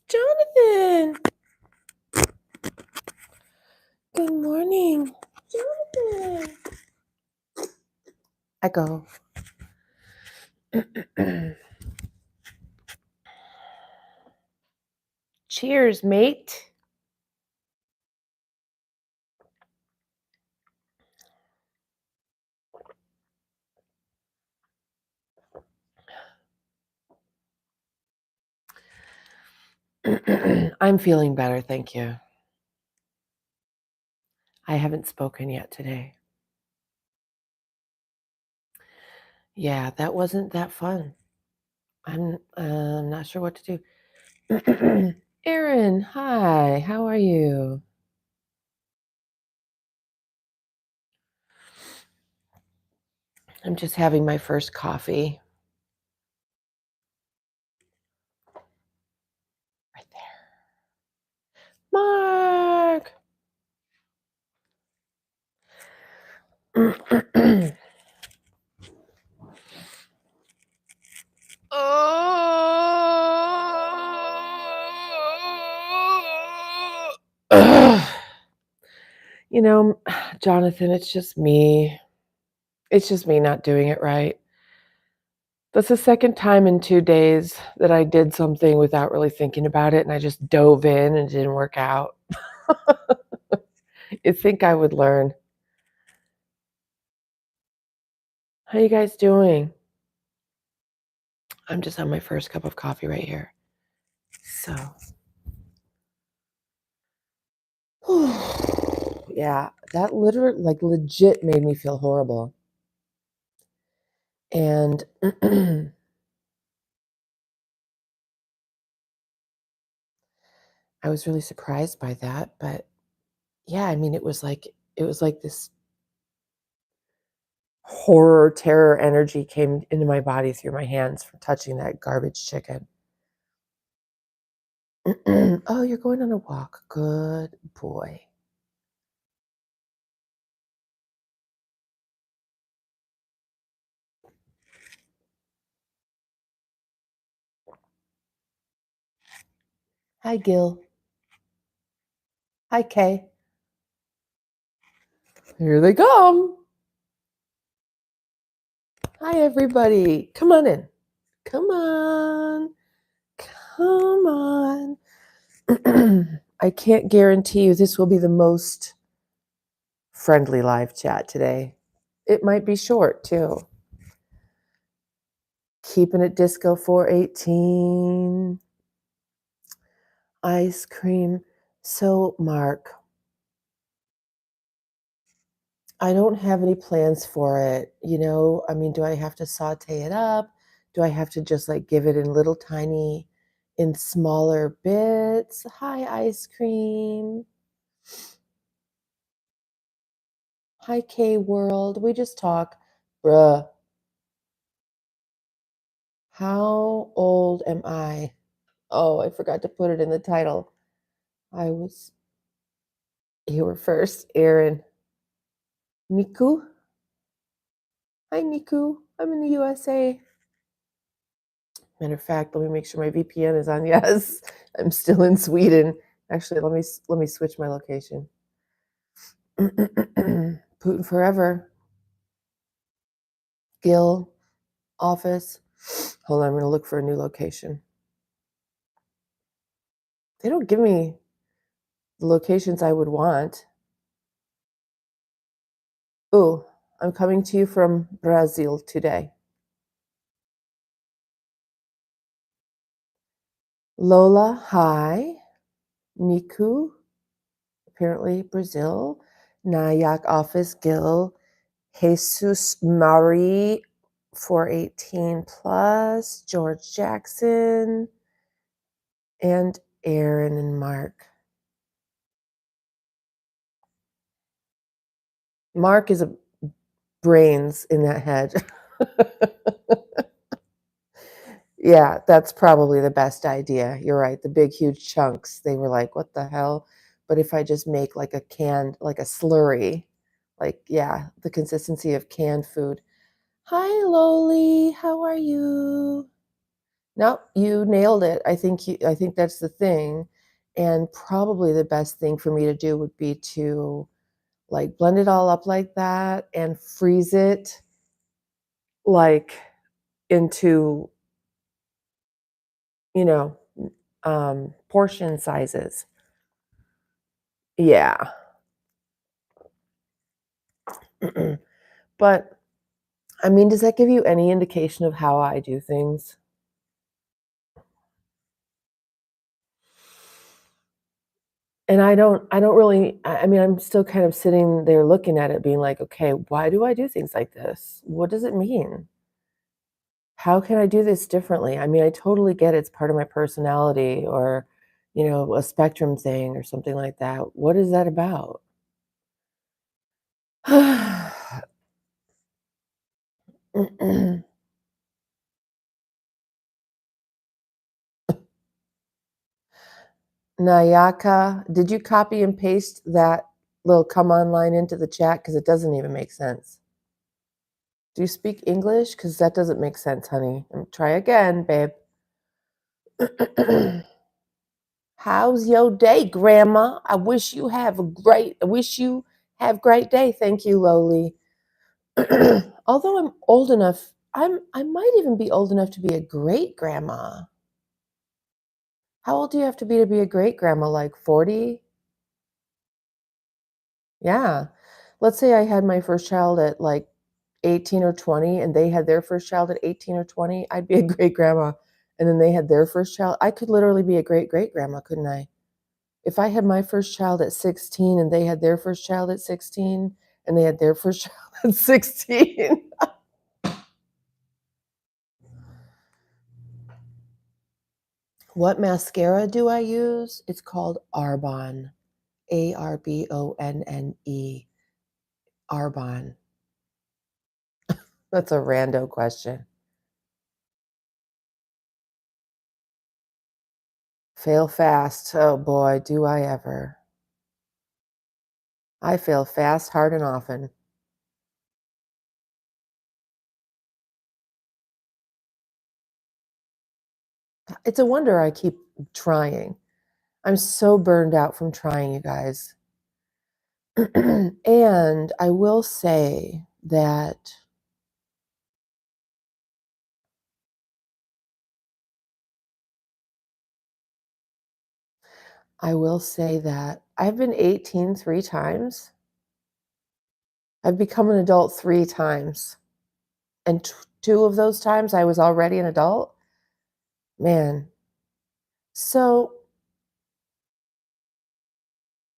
Jonathan! Good morning. Jonathan! Echo. Cheers, mate. I'm feeling better, thank you. I haven't spoken yet today. Yeah, that wasn't that fun. I'm not sure what to do. Erin, hi, how are you? I'm just having my first coffee. Right there. Mark! You know, Jonathan, it's just me. It's just me not doing it right. That's the second time in 2 days that I did something without really thinking about it, and I just dove in and it didn't work out. You'd think I would learn. How you guys doing? I'm just on my first cup of coffee right here. So, yeah, that legit made me feel horrible. And I was really surprised by that, but yeah, I mean, it was like this horror, terror energy came into my body through my hands from touching that garbage chicken. Oh, you're going on a walk. Good boy. Hi, Gil. Hi, Kay. Here they come. Hi, everybody. Come on in. Come on. Come on. I can't guarantee you this will be the most friendly live chat today. It might be short, too. Keeping it disco 418. Ice cream. So, Mark, I don't have any plans for it. I mean, do I have to saute it up? Do I have to just like give it in smaller bits? Hi, ice cream. Hi, K World. We just talk. Bruh. How old am I? Oh, I forgot to put it in the title. You were first, Aaron. Niku? Hi, Niku. I'm in the USA. Matter of fact, let me make sure my VPN is on. Yes, I'm still in Sweden. Actually, let me switch my location. Putin forever. Gil, office. Hold on, I'm going to look for a new location. They don't give me the locations I would want. Ooh, I'm coming to you from Brazil today. Lola, hi. Niku, apparently Brazil. Nayak office, Gil. Jesus Marie, 418 plus. George Jackson. And Aaron and Mark. Mark is brains in that head. Yeah, that's probably the best idea. You're right. The big, huge chunks, they were like, what the hell? But if I just make like a canned, like a slurry, like, yeah, the consistency of canned food. Hi, Loli. How are you? Nope, you nailed it. I think that's the thing. And probably the best thing for me to do would be to like blend it all up like that and freeze it like into, you know, portion sizes. Yeah. But I mean, does that give you any indication of how I do things? And I don't really, I mean, I'm still kind of sitting there looking at it being like, okay, why do I do things like this? What does it mean? How can I do this differently? I mean, I totally get it's part of my personality or, a spectrum thing or something like that. What is that about? Nayaka, did you copy and paste that little come on line into the chat? Because it doesn't even make sense. Do you speak English? Because that doesn't make sense, honey. Try again, babe. How's your day, Grandma? I wish you have great day. Thank you, Loli. Although I'm old enough, I might even be old enough to be a great grandma. How old do you have to be a great grandma? Like 40? Yeah. Let's say I had my first child at like 18 or 20 and they had their first child at 18 or 20, I'd be a great grandma. And then they had their first child. I could literally be a great great grandma, couldn't I? If I had my first child at 16 and they had their first child at 16 and they had their first child at 16. What mascara do I use? It's called Arbonne. Arbonne. Arbonne. That's a rando question. Fail fast. Oh boy, do I ever. I fail fast, hard, and often. It's a wonder I keep trying. I'm so burned out from trying, you guys. And I will say that I've been 18 three times. I've become an adult three times. And two of those times I was already an adult. Man. So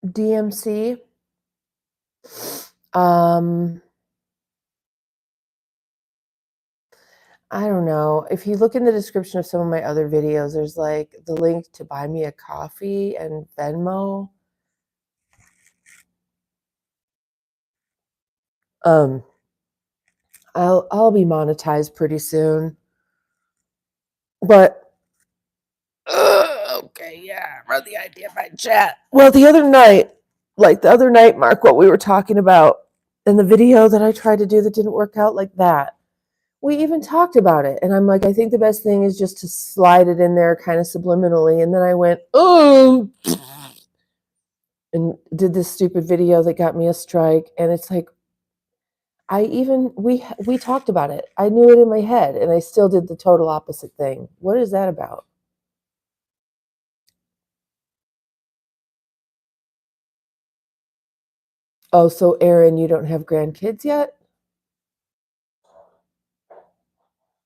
DMC, um, I don't know. If you look in the description of some of my other videos, there's like the link to buy me a coffee and Venmo. Um, I'll be monetized pretty soon. But okay, yeah, run the idea by chat. Well, the other night, Mark, what we were talking about in the video that I tried to do that didn't work out like that. We even talked about it. And I'm like, I think the best thing is just to slide it in there kind of subliminally. And then I went, oh, and did this stupid video that got me a strike. And it's like, we talked about it. I knew it in my head and I still did the total opposite thing. What is that about? Oh, so Aaron, you don't have grandkids yet?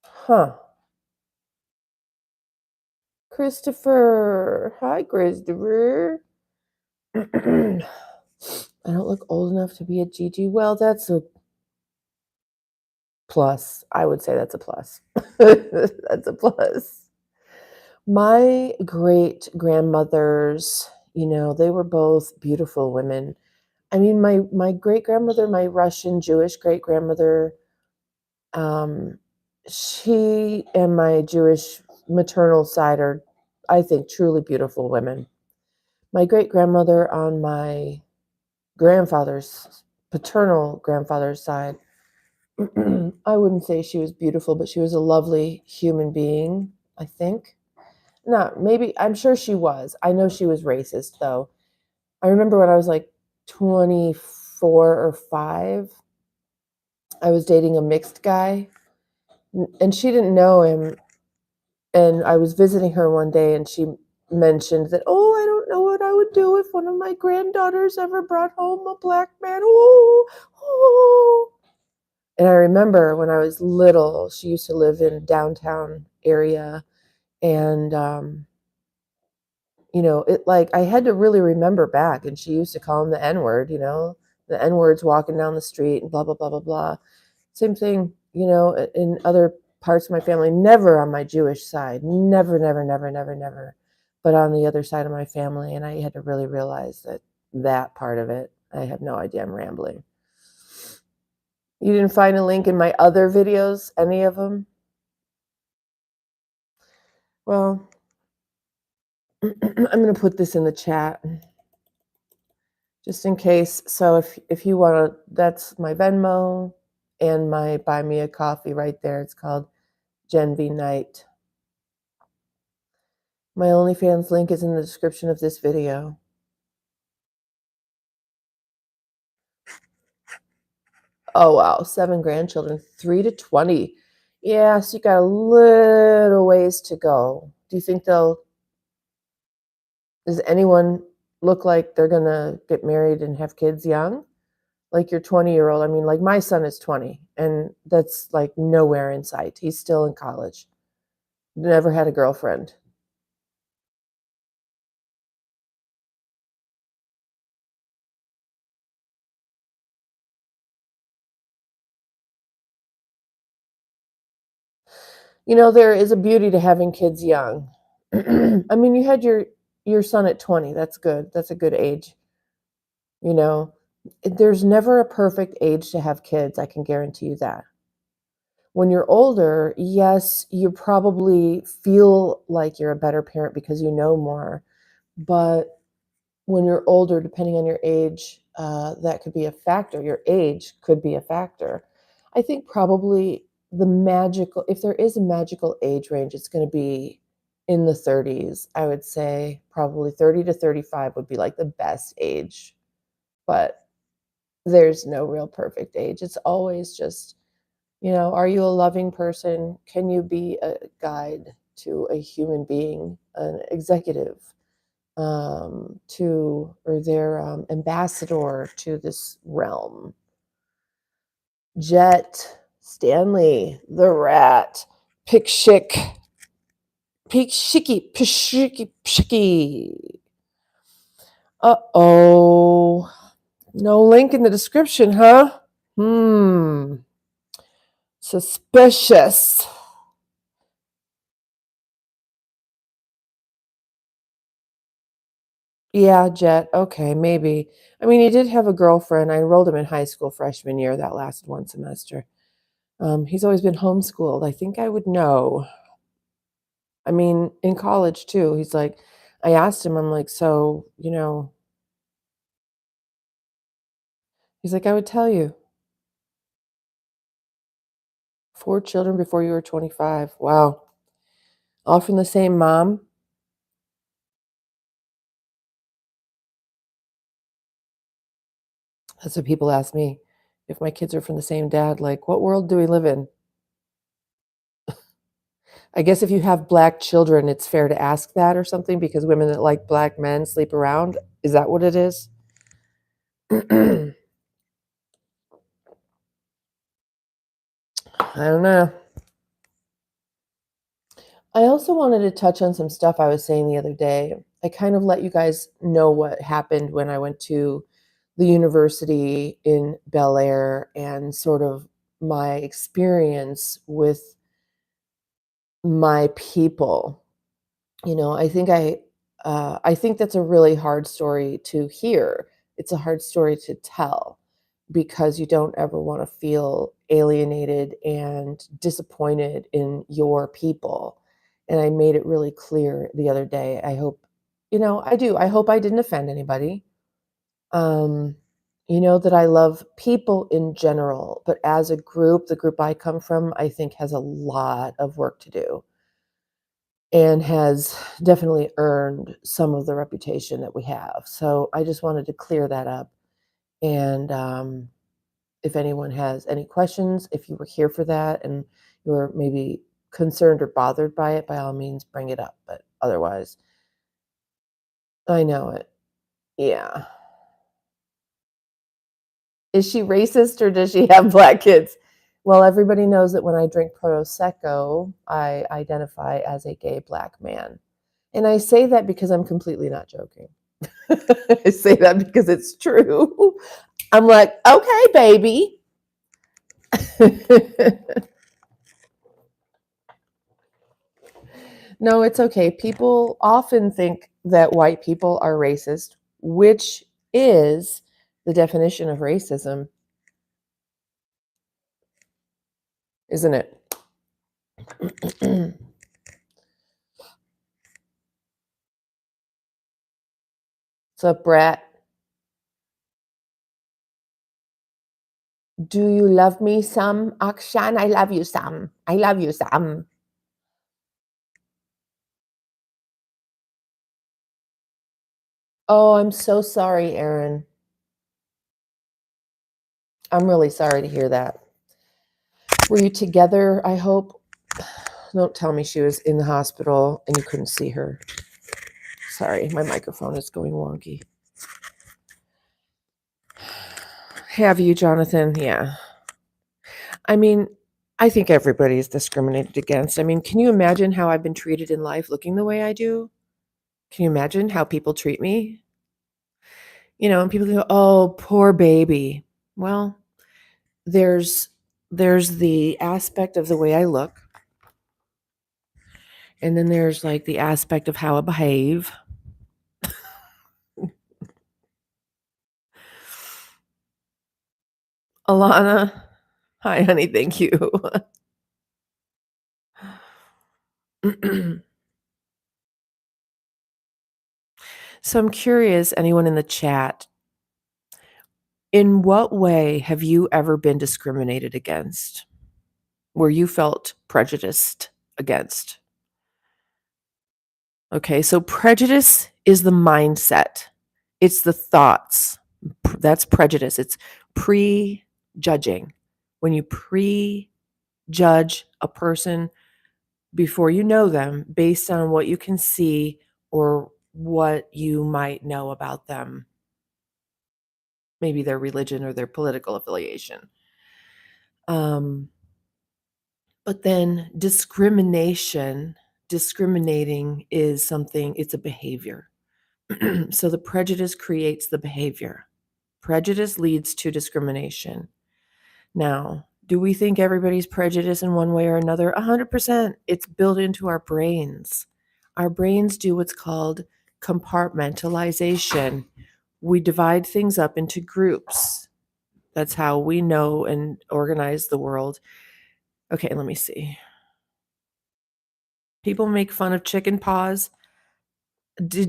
Huh. Christopher. Hi, Christopher. I don't look old enough to be a Gigi. Well, that's a plus. I would say that's a plus. That's a plus. My great grandmothers, they were both beautiful women. I mean, my great-grandmother, my Russian Jewish great-grandmother, um, she and my Jewish maternal side are, I think, truly beautiful women. My great-grandmother on my grandfather's paternal grandfather's side, I wouldn't say she was beautiful, but she was a lovely human being, I think. Not maybe, I'm sure she was. I know she was racist, though. I remember when I was like 24 or 5, I was dating a mixed guy, and she didn't know him. And I was visiting her one day, and she mentioned that, oh, I don't know what I would do if one of my granddaughters ever brought home a black man. Oh, oh. And I remember when I was little, she used to live in downtown area, and it, like, I had to really remember back, and she used to call him the N-word, the N-word's walking down the street and blah, blah, blah, blah, blah. Same thing, in other parts of my family, never on my Jewish side, never, never, never, never, never, but on the other side of my family. And I had to really realize that part of it, I have no idea, I'm rambling. You didn't find a link in my other videos, any of them? Well, I'm going to put this in the chat just in case. So if you want to, that's my Venmo and my Buy Me a Coffee right there. It's called Gen V Night. My OnlyFans link is in the description of this video. Oh, wow. 7 grandchildren, 3 to 20. Yeah, so you got a little ways to go. Do you think does anyone look like they're going to get married and have kids young? Like your 20-year-old. I mean, like my son is 20, and that's like nowhere in sight. He's still in college. Never had a girlfriend. There is a beauty to having kids young. I mean, you had your son at 20. That's good. That's a good age. You know, there's never a perfect age to have kids. I can guarantee you that. When you're older, yes, you probably feel like you're a better parent because you know more. But when you're older, depending on your age, that could be a factor. Your age could be a factor. I think probably if there is a magical age range, it's going to be in the 30s. I would say probably 30 to 35 would be like the best age. But there's no real perfect age. It's always just, are you a loving person? Can you be a guide to a human being, an executive? Or their ambassador to this realm. Jet, Stanley, the rat, Pickshick, Pshicky. Uh-oh. No link in the description, huh? Suspicious. Yeah, Jet. Okay, maybe. I mean, he did have a girlfriend. I enrolled him in high school freshman year. That lasted 1 semester. He's always been homeschooled. I think I would know. I mean, in college too. I asked him, I'm like, so, he's like, I would tell you. 4 children before you were 25. Wow. All from the same mom. That's what people ask me. If my kids are from the same dad, like, what world do we live in? I guess if you have black children, it's fair to ask that or something because women that like black men sleep around. Is that what it is? I don't know. I also wanted to touch on some stuff I was saying the other day. I kind of let you guys know what happened when I went to the university in Bel Air and sort of my experience with my people. I think that's a really hard story to hear. it's a hard story to tell because you don't ever want to feel alienated and disappointed in your people. And I made it really clear the other day. I hope, I do. I hope I didn't offend anybody. Um, that I love people in general, but as a group, the group I come from, I think has a lot of work to do and has definitely earned some of the reputation that we have. So I just wanted to clear that up. And if anyone has any questions, if you were here for that and you were maybe concerned or bothered by it, by all means, bring it up. But otherwise, I know it. Yeah. Is she racist or does she have black kids? Well, everybody knows that when I drink Prosecco, I identify as a gay black man. And I say that because I'm completely not joking. I say that because it's true. I'm like, okay, baby. No, it's okay. People often think that white people are racist, which is the definition of racism, isn't it? So, Brett, do you love me some, Akshan? I love you some. I love you some. Oh, I'm so sorry, Aaron. I'm really sorry to hear that. Were you together, I hope? Don't tell me she was in the hospital and you couldn't see her. Sorry, my microphone is going wonky. Have you, Jonathan? Yeah. I mean, I think everybody is discriminated against. I mean, can you imagine how I've been treated in life looking the way I do? Can you imagine how people treat me? And people go, "Oh, poor baby." Well, there's the aspect of the way I look, and then there's like the aspect of how I behave. Alana, hi, honey. Thank you. So I'm curious, anyone in the chat, in what way have you ever been discriminated against? Where you felt prejudiced against? Okay, so prejudice is the mindset. It's the thoughts. That's prejudice. It's prejudging. When you prejudge a person before you know them based on what you can see or what you might know about them, maybe their religion or their political affiliation. But then discriminating is something, it's a behavior. So the prejudice creates the behavior. Prejudice leads to discrimination. Now, do we think everybody's prejudiced in one way or another? 100%. It's built into our brains. Our brains do what's called compartmentalization. We divide things up into groups. That's how we know and organize the world. Okay, let me see. People make fun of chicken paws.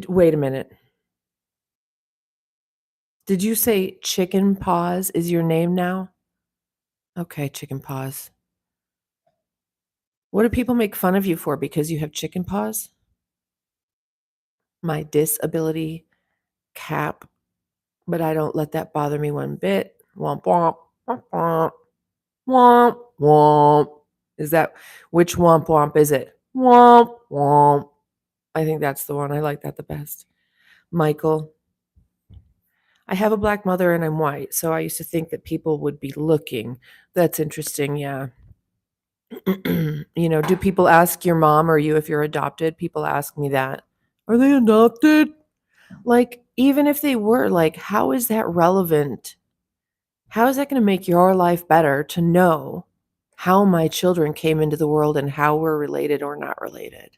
Wait a minute. Did you say chicken paws is your name now? Okay, chicken paws. What do people make fun of you for because you have chicken paws? My disability cap, but I don't let that bother me one bit. Womp womp, womp womp, womp womp. Is that, which womp womp is it? Womp womp. I think that's the one. I like that the best. Michael, I have a black mother and I'm white, so I used to think that people would be looking. That's interesting, yeah. Do people ask your mom or you if you're adopted? People ask me that. Are they adopted? Like, even if they were, like, how is that relevant? How is that going to make your life better to know how my children came into the world and how we're related or not related?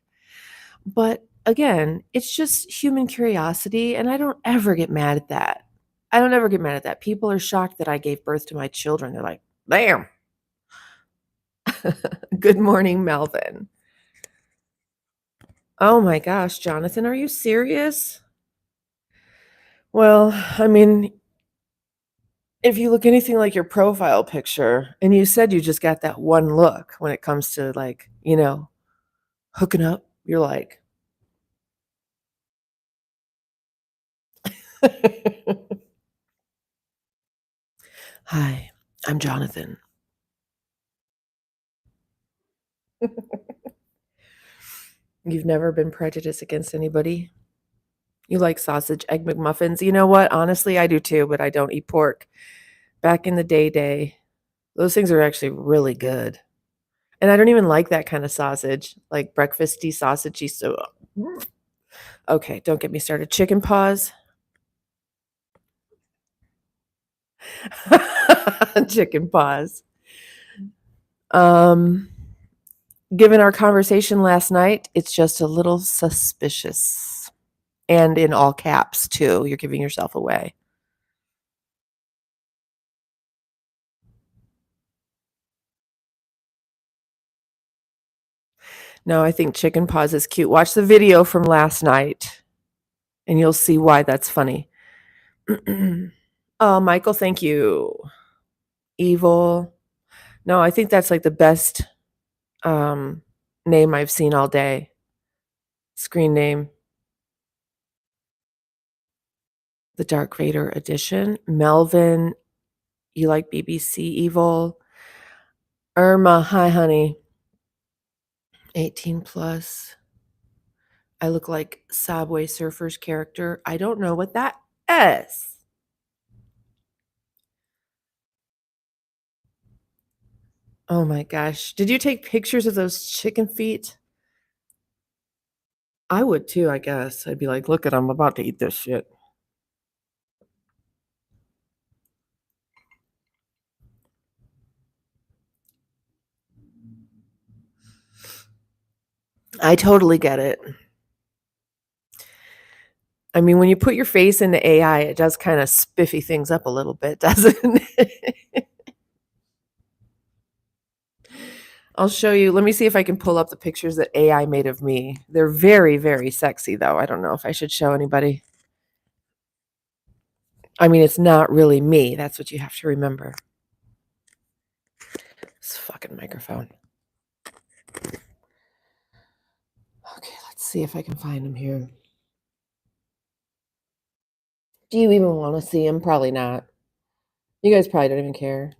But again, it's just human curiosity, and I don't ever get mad at that. I don't ever get mad at that. People are shocked that I gave birth to my children. They're like, damn. Good morning, Melvin. Oh my gosh, Jonathan, are you serious? Well, I mean, if you look anything like your profile picture, and you said you just got that one look when it comes to like, hooking up, you're like, hi, I'm Jonathan. You've never been prejudiced against anybody? You like sausage, egg McMuffins? You know what? Honestly, I do too, but I don't eat pork. Back in the day, those things are actually really good. And I don't even like that kind of sausage, like breakfasty, sausagey. So, okay, don't get me started. Chicken paws. Chicken paws. Um, Given our conversation last night, it's just a little suspicious. And in all caps, too. You're giving yourself away. No, I think chicken paws is cute. Watch the video from last night, and you'll see why that's funny. Oh, Michael, thank you. Evil. No, I think that's like the best name I've seen all day. Screen name. The Dark Vader edition. Melvin, you like BBC Evil. Irma, hi, honey. 18 plus. I look like Subway Surfer's character. I don't know what that is. Oh my gosh. Did you take pictures of those chicken feet? I would too, I guess. I'd be like, look at, I'm about to eat this shit. I totally get it. I mean, when you put your face into AI, it does kind of spiffy things up a little bit, doesn't it? I'll show you. Let me see if I can pull up the pictures that AI made of me. They're very, very sexy, though. I don't know if I should show anybody. I mean, it's not really me. That's what you have to remember. This fucking microphone. Okay, let's see if I can find them here. Do you even want to see them? Probably not. You guys probably don't even care.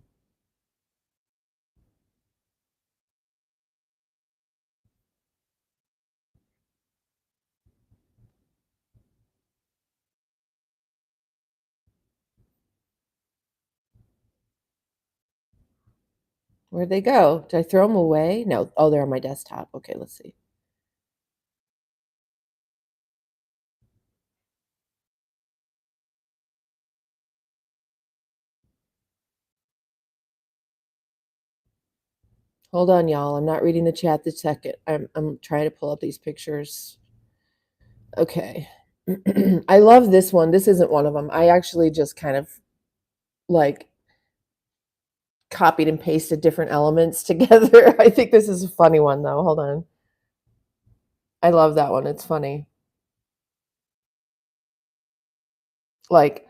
Where'd they go? Did I throw them away? No. Oh, they're on my desktop. Okay, let's see. Hold on, y'all. I'm not reading the chat this second. I'm trying to pull up these pictures. Okay. I love this one. This isn't one of them. I actually just kind of like copied and pasted different elements together. I think this is a funny one though. Hold on. I love that one. It's funny. Like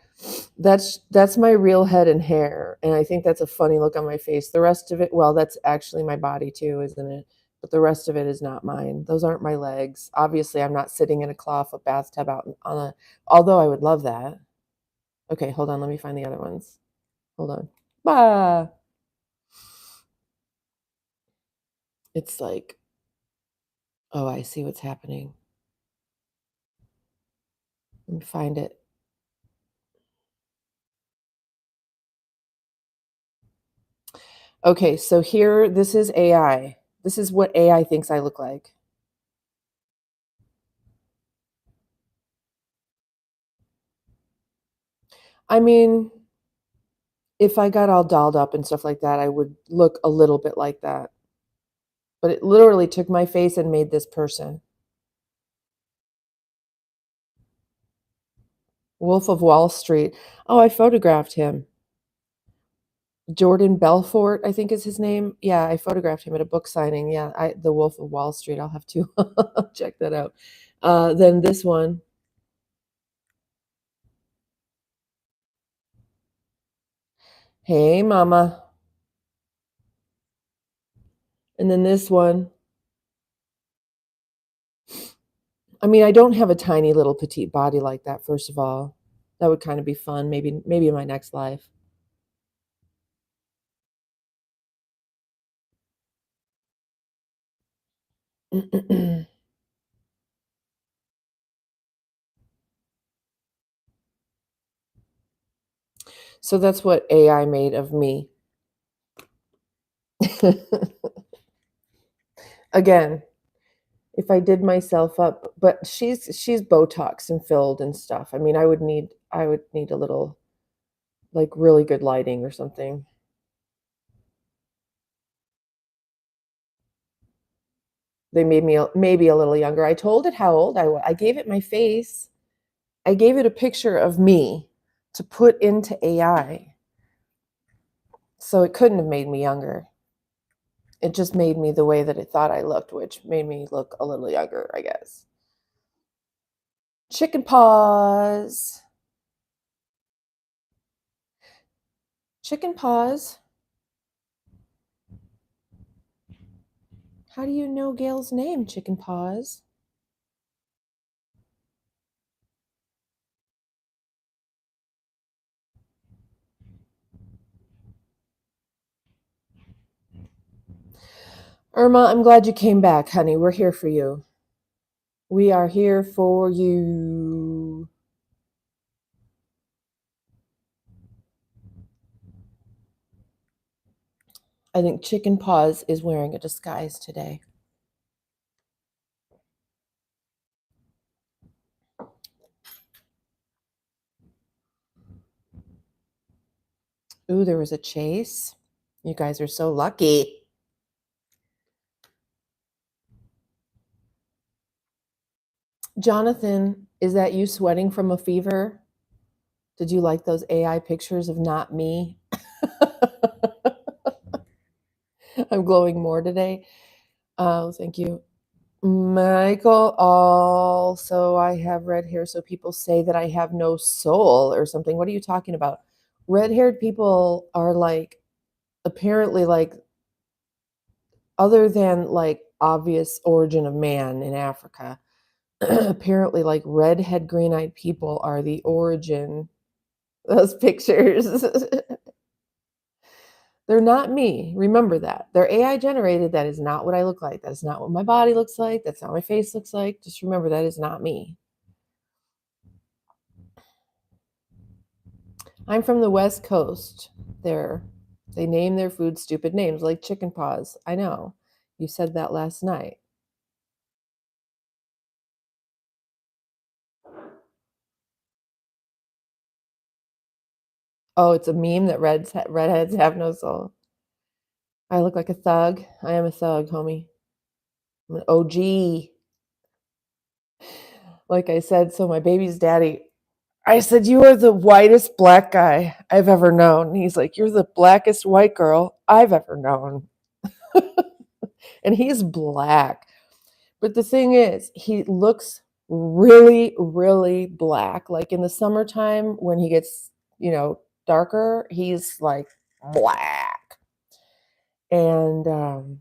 that's my real head and hair, and I think that's a funny look on my face. The rest of it, well, that's actually my body too, isn't it? But the rest of it is not mine. Those aren't my legs. Obviously, I'm not sitting in a claw foot bathtub out on a, although I would love that. Okay, hold on. Let me find the other ones. Hold on. Bah. It's like, oh, I see what's happening. Let me find it. Okay, so here, this is AI. This is what AI thinks I look like. I mean, if I got all dolled up and stuff like that, I would look a little bit like that. But it literally took my face and made this person. Wolf of Wall Street. Oh, I photographed him. Jordan Belfort, I think is his name. Yeah, I photographed him at a book signing. Yeah, The Wolf of Wall Street. I'll have to check that out. Then this one. Hey, mama. And then this one. I mean, I don't have a tiny little petite body like that, first of all. That would kind of be fun, maybe in my next life. So that's what AI made of me. Again, if I did myself up, but she's Botox and filled and stuff. I mean, I would need a little, like, really good lighting or something. They made me maybe a little younger. I told it how old I was. I gave it my face. I gave it a picture of me to put into AI. So it couldn't have made me younger. It just made me the way that it thought I looked, which made me look a little younger, I guess. Chicken paws. Chicken paws. How do you know Gail's name, Chicken paws? Irma, I'm glad you came back, honey. We're here for you. We are here for you. I think Chicken Paws is wearing a disguise today. Ooh, there was a chase. You guys are so lucky. Jonathan, is that you sweating from a fever? Did you like those AI pictures of not me? I'm glowing more today. Oh, thank you. Michael, also, I have red hair, so people say that I have no soul or something. What are you talking about? Red haired people are like, apparently, like, other than like obvious origin of man in Africa, apparently, like, redhead, green eyed people are the origin. Those pictures. They're not me. Remember that. They're AI generated. That is not what I look like. That's not what my body looks like. That's not what my face looks like. Just remember that is not me. I'm from the West Coast. There. They name their food stupid names like chicken paws. I know. You said that last night. Oh, it's a meme that redheads have no soul. I look like a thug. I am a thug, homie. I'm an OG. Like I said, so my baby's daddy, I said, "You are the whitest black guy I've ever known." And he's like, "You're the blackest white girl I've ever known." And he's black. But the thing is, he looks really, really black. Like in the summertime when he gets, darker, he's like black. And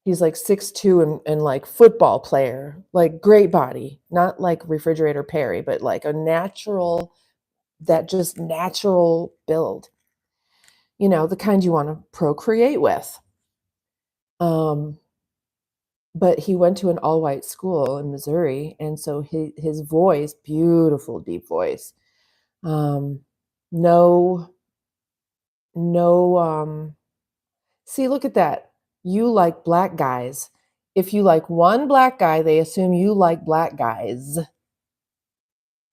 he's like 6'2" and like football player, like great body, not like refrigerator Perry, but like a natural, that just natural build, the kind you want to procreate with. Um, but he went to an all white school in Missouri. And so his voice, beautiful, deep voice. Um, no, no, see, look at that. You like black guys. If you like one black guy, they assume you like black guys.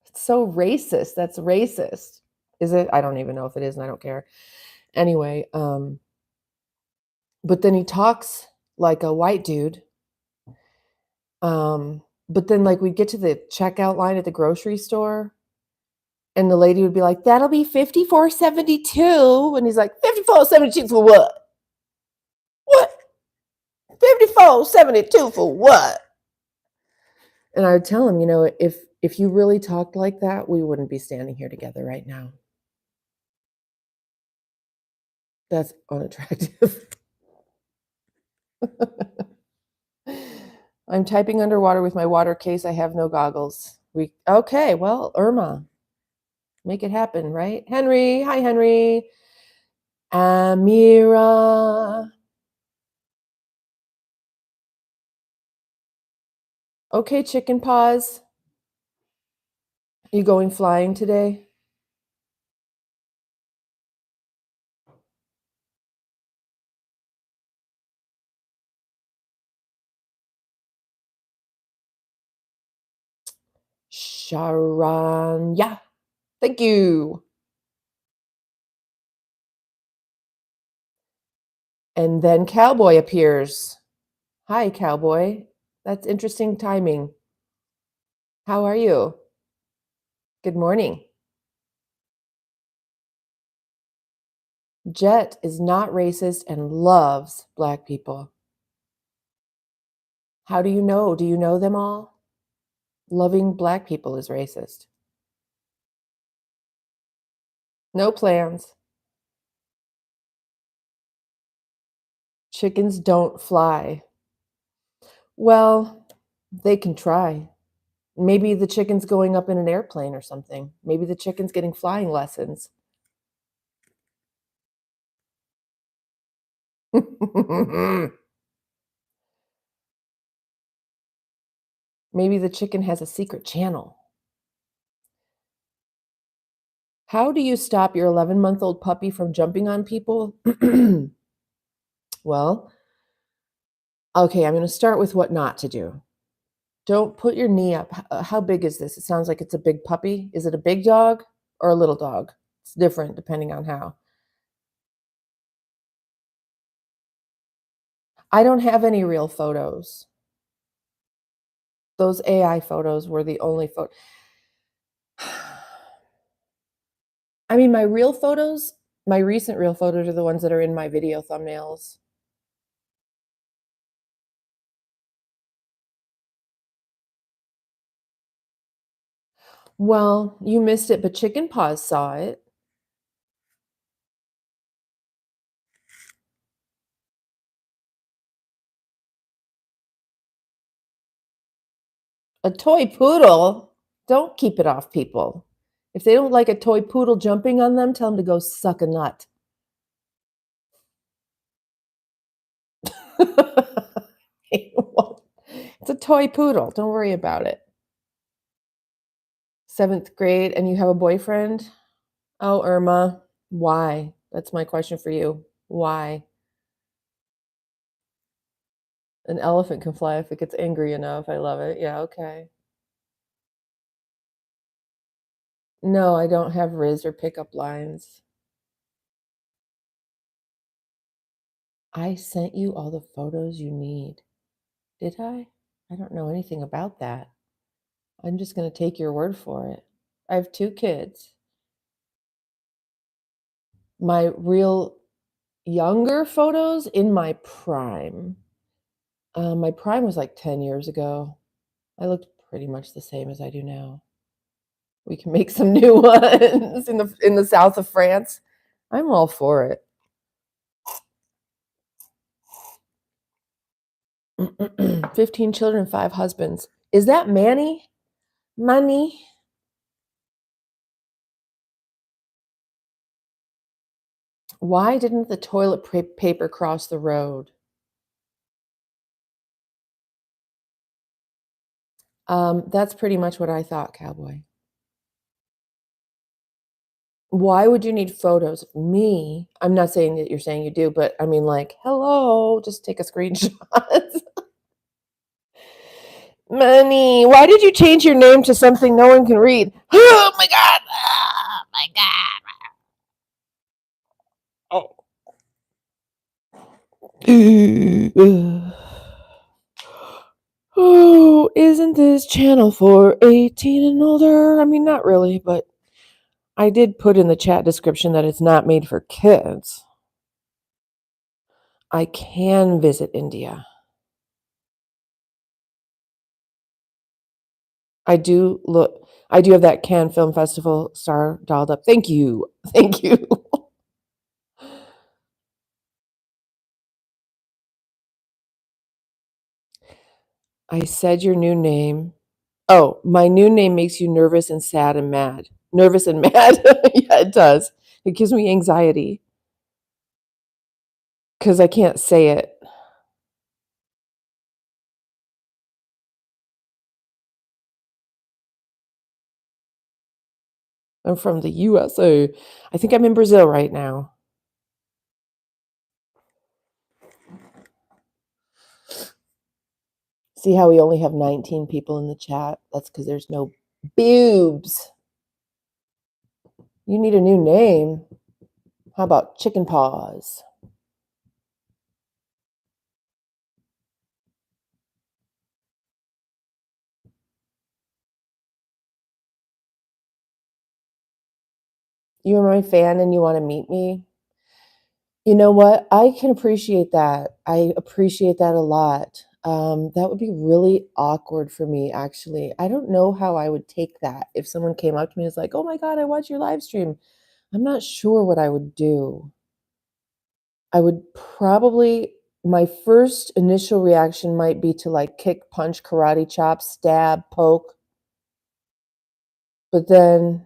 It's so racist. That's racist. Is it? I don't even know if it is, and I don't care. Anyway, but then he talks like a white dude. But then, like, we get to the checkout line at the grocery store, And the lady would be like, that'll be $54.72. And he's like, $54.72 for what? What? $54.72 for what? And I would tell him, if you really talked like that, we wouldn't be standing here together right now. That's unattractive. I'm typing underwater with my water case. I have no goggles. Okay, well, Irma, make it happen, right? Henry, hi, Henry. Amira. Okay, chicken paws. You going flying today? Sharon, yeah. Thank you. And then Cowboy appears. Hi, Cowboy. That's interesting timing. How are you? Good morning. Jet is not racist and loves Black people. How do you know? Do you know them all? Loving Black people is racist. No plans. Chickens don't fly. Well, they can try. Maybe the chicken's going up in an airplane or something. Maybe the chicken's getting flying lessons. Maybe the chicken has a secret channel. How do you stop your 11-month-old puppy from jumping on people? Well, okay, I'm going to start with what not to do. Don't put your knee up. How big is this? It sounds like it's a big puppy. Is it a big dog or a little dog? It's different depending on how. I don't have any real photos. Those AI photos were the only photo. I mean, my recent real photos are the ones that are in my video thumbnails. Well, you missed it, but Chicken Paws saw it. A toy poodle? Don't keep it off people. If they don't like a toy poodle jumping on them, tell them to go suck a nut. It's a toy poodle. Don't worry about it. 7th grade, and you have a boyfriend? Oh, Irma, why? That's my question for you. Why? An elephant can fly if it gets angry enough. I love it. Yeah, okay. No, I don't have Riz or pickup lines. I sent you all the photos you need. Did I? I don't know anything about that. I'm just going to take your word for it. I have 2 kids. My real younger photos in my prime. My prime was like 10 years ago. I looked pretty much the same as I do now. We can make some new ones in the south of France. I'm all for it. 15 children, 5 husbands. Is that Manny? Money? Why didn't the toilet paper cross the road? That's pretty much what I thought, Cowboy. Why would you need photos of me? I'm not saying that you're saying you do, but I mean, like, hello, just take a screenshot. Money, why did you change your name to something no one can read? Oh my God. Oh my God. Oh. Oh, isn't this channel for 18 and older? I mean, not really, but I did put in the chat description that it's not made for kids. I can visit India. I do have that Cannes Film Festival star dolled up. Thank you. Thank you. I said your new name. Oh, my new name makes you nervous and sad and mad. Nervous and mad. Yeah, it does. It gives me anxiety because I can't say it. I'm from the USA. I think I'm in Brazil right now. See how we only have 19 people in the chat? That's because there's no boobs. You need a new name. How about chicken paws? You're my fan and you want to meet me? You know what? I can appreciate that. I appreciate that a lot. That would be really awkward for me, actually. I don't know how I would take that if someone came up to me and was like, "Oh my God, I watched your live stream." I'm not sure what I would do. I would probably, my first initial reaction might be to like kick, punch, karate chop, stab, poke, but then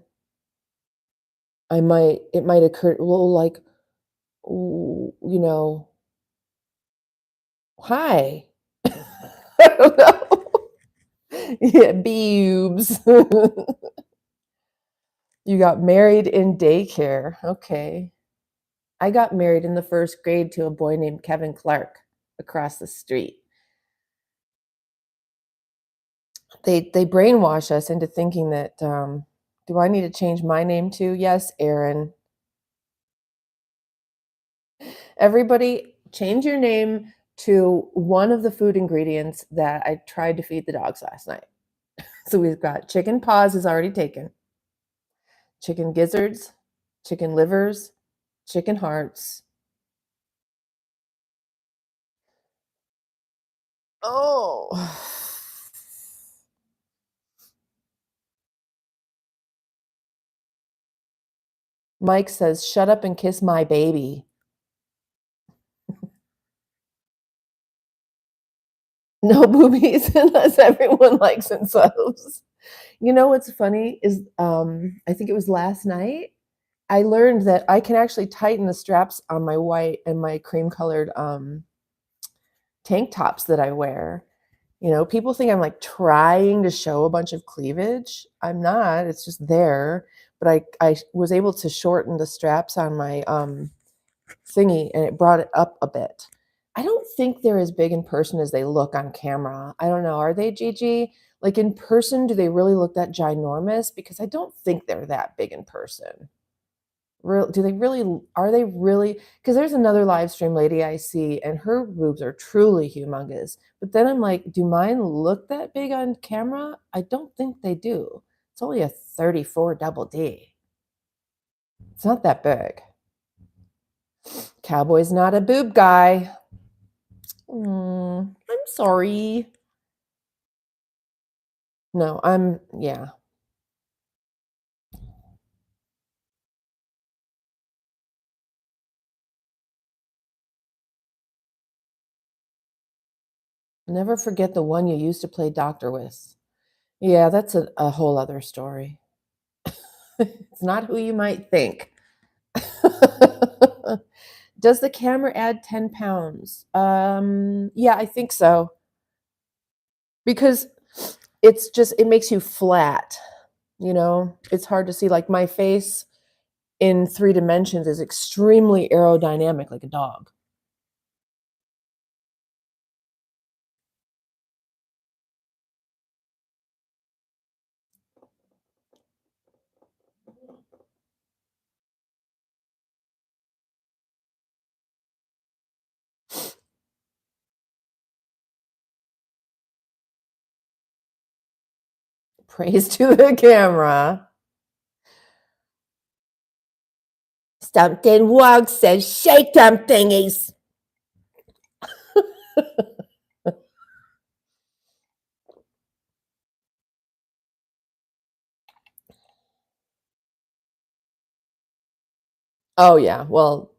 it might occur, well, like, you know, hi. I don't know. Yeah, boobs. You got married in daycare. Okay. I got married in the first grade to a boy named Kevin Clark across the street. They brainwash us into thinking that, do I need to change my name too? Yes, Aaron. Everybody, change your name to one of the food ingredients that I tried to feed the dogs last night. So we've got chicken paws is already taken, chicken gizzards, chicken livers, chicken hearts. Oh. Mike says, "Shut up and kiss my baby." No boobies unless everyone likes themselves. You know what's funny is, I think it was last night, I learned that I can actually tighten the straps on my white and my cream colored, tank tops that I wear. You know, people think I'm like trying to show a bunch of cleavage. I'm not. It's just there. But I was able to shorten the straps on my thingy, and it brought it up a bit. I don't think they're as big in person as they look on camera. I don't know. Are they, Gigi? Like in person, do they really look that ginormous? Because I don't think they're that big in person. Do they really? Are they really? Because there's another live stream lady I see, and her boobs are truly humongous. But then I'm like, do mine look that big on camera? I don't think they do. It's only a 34 double D. It's not that big. Cowboy's not a boob guy. I'm sorry. No, yeah. Never forget the one you used to play doctor with. Yeah, that's a whole other story. It's not who you might think. Does the camera add 10 pounds? Yeah, I think so. Because it makes you flat, you know? It's hard to see. Like my face in 3 dimensions is extremely aerodynamic, like a dog. Praise to the camera. Something wrong, says shake them thingies. Oh, yeah. Well,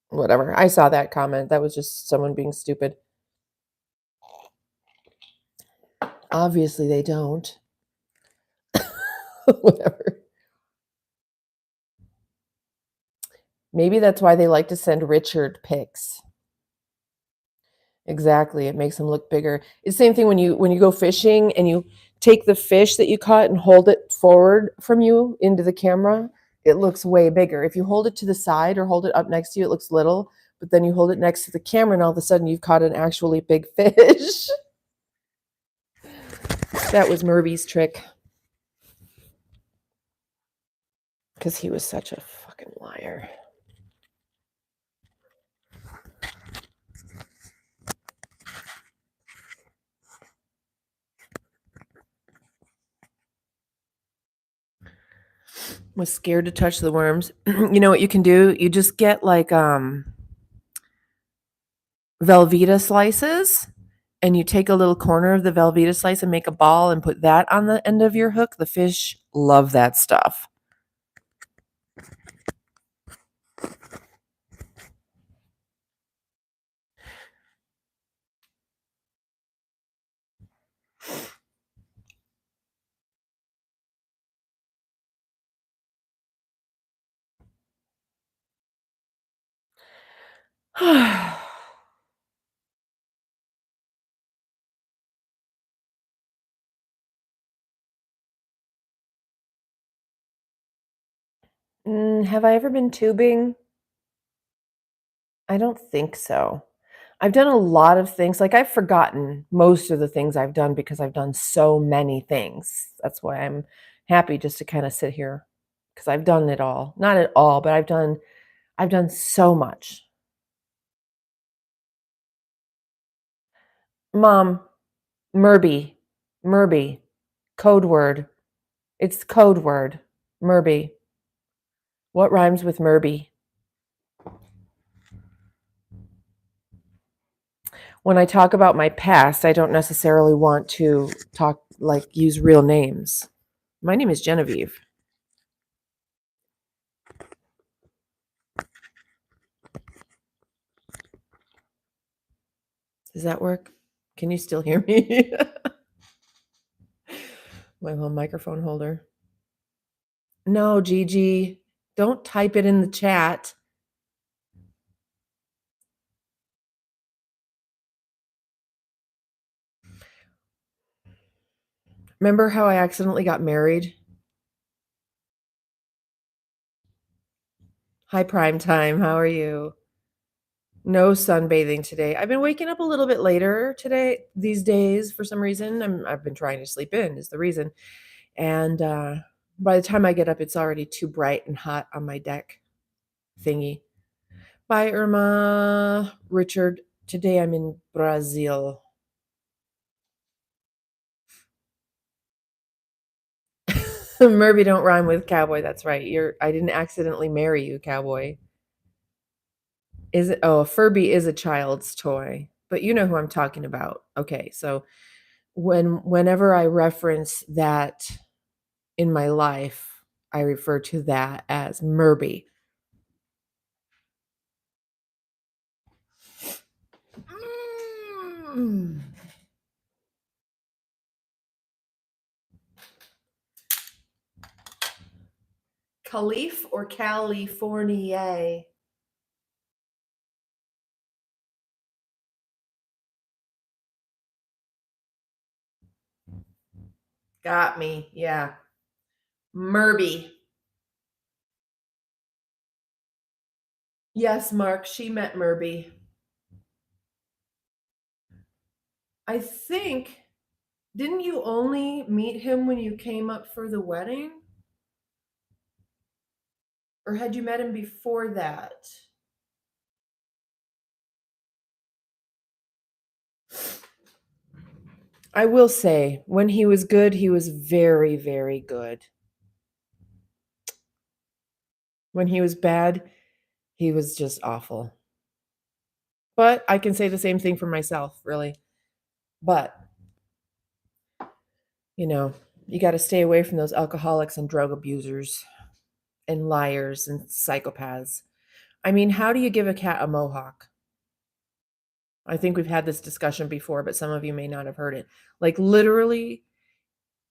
whatever. I saw that comment. That was just someone being stupid. Obviously, they don't. Whatever. Maybe that's why they like to send Richard pics. Exactly. It makes them look bigger. It's the same thing when you go fishing and you take the fish that you caught and hold it forward from you into the camera, it looks way bigger. If you hold it to the side or hold it up next to you, it looks little, but then you hold it next to the camera and all of a sudden you've caught an actually big fish. That was Murby's trick. Because he was such a fucking liar. Was scared to touch the worms. You know what you can do? You just get like Velveeta slices and you take a little corner of the Velveeta slice and make a ball and put that on the end of your hook. The fish love that stuff. Have I ever been tubing? I don't think so. I've done a lot of things. Like I've forgotten most of the things I've done because I've done so many things. That's why I'm happy just to kind of sit here because I've done it all. Not at all, but I've done so much. Mom, Murby, Murby, code word. It's code word. Murby. What rhymes with Murby? When I talk about my past, I don't necessarily want to use real names. My name is Genevieve. Does that work? Can you still hear me? My little microphone holder. No, Gigi, don't type it in the chat. Remember how I accidentally got married? Hi, prime time. How are you? No sunbathing today. I've been waking up a little bit later today, these days, for some reason. I've been trying to sleep in, is the reason. And by the time I get up, it's already too bright and hot on my deck thingy. Bye, Irma. Richard, today I'm in Brazil. Murby don't rhyme with cowboy. That's right. I didn't accidentally marry you, cowboy. Is it? Oh, a Furby is a child's toy, but you know who I'm talking about. Okay, so whenever I reference that in my life, I refer to that as Murby. Mm. Caliph or California? Got me. Yeah. Murby. Yes, Mark, she met Murby. I think, didn't you only meet him when you came up for the wedding? Or had you met him before that? I will say, when he was good, he was very, very good. When he was bad, he was just awful. But I can say the same thing for myself, really. But, you know, you got to stay away from those alcoholics and drug abusers and liars and psychopaths. I mean, how do you give a cat a mohawk? I think we've had this discussion before, but some of you may not have heard it. Like literally,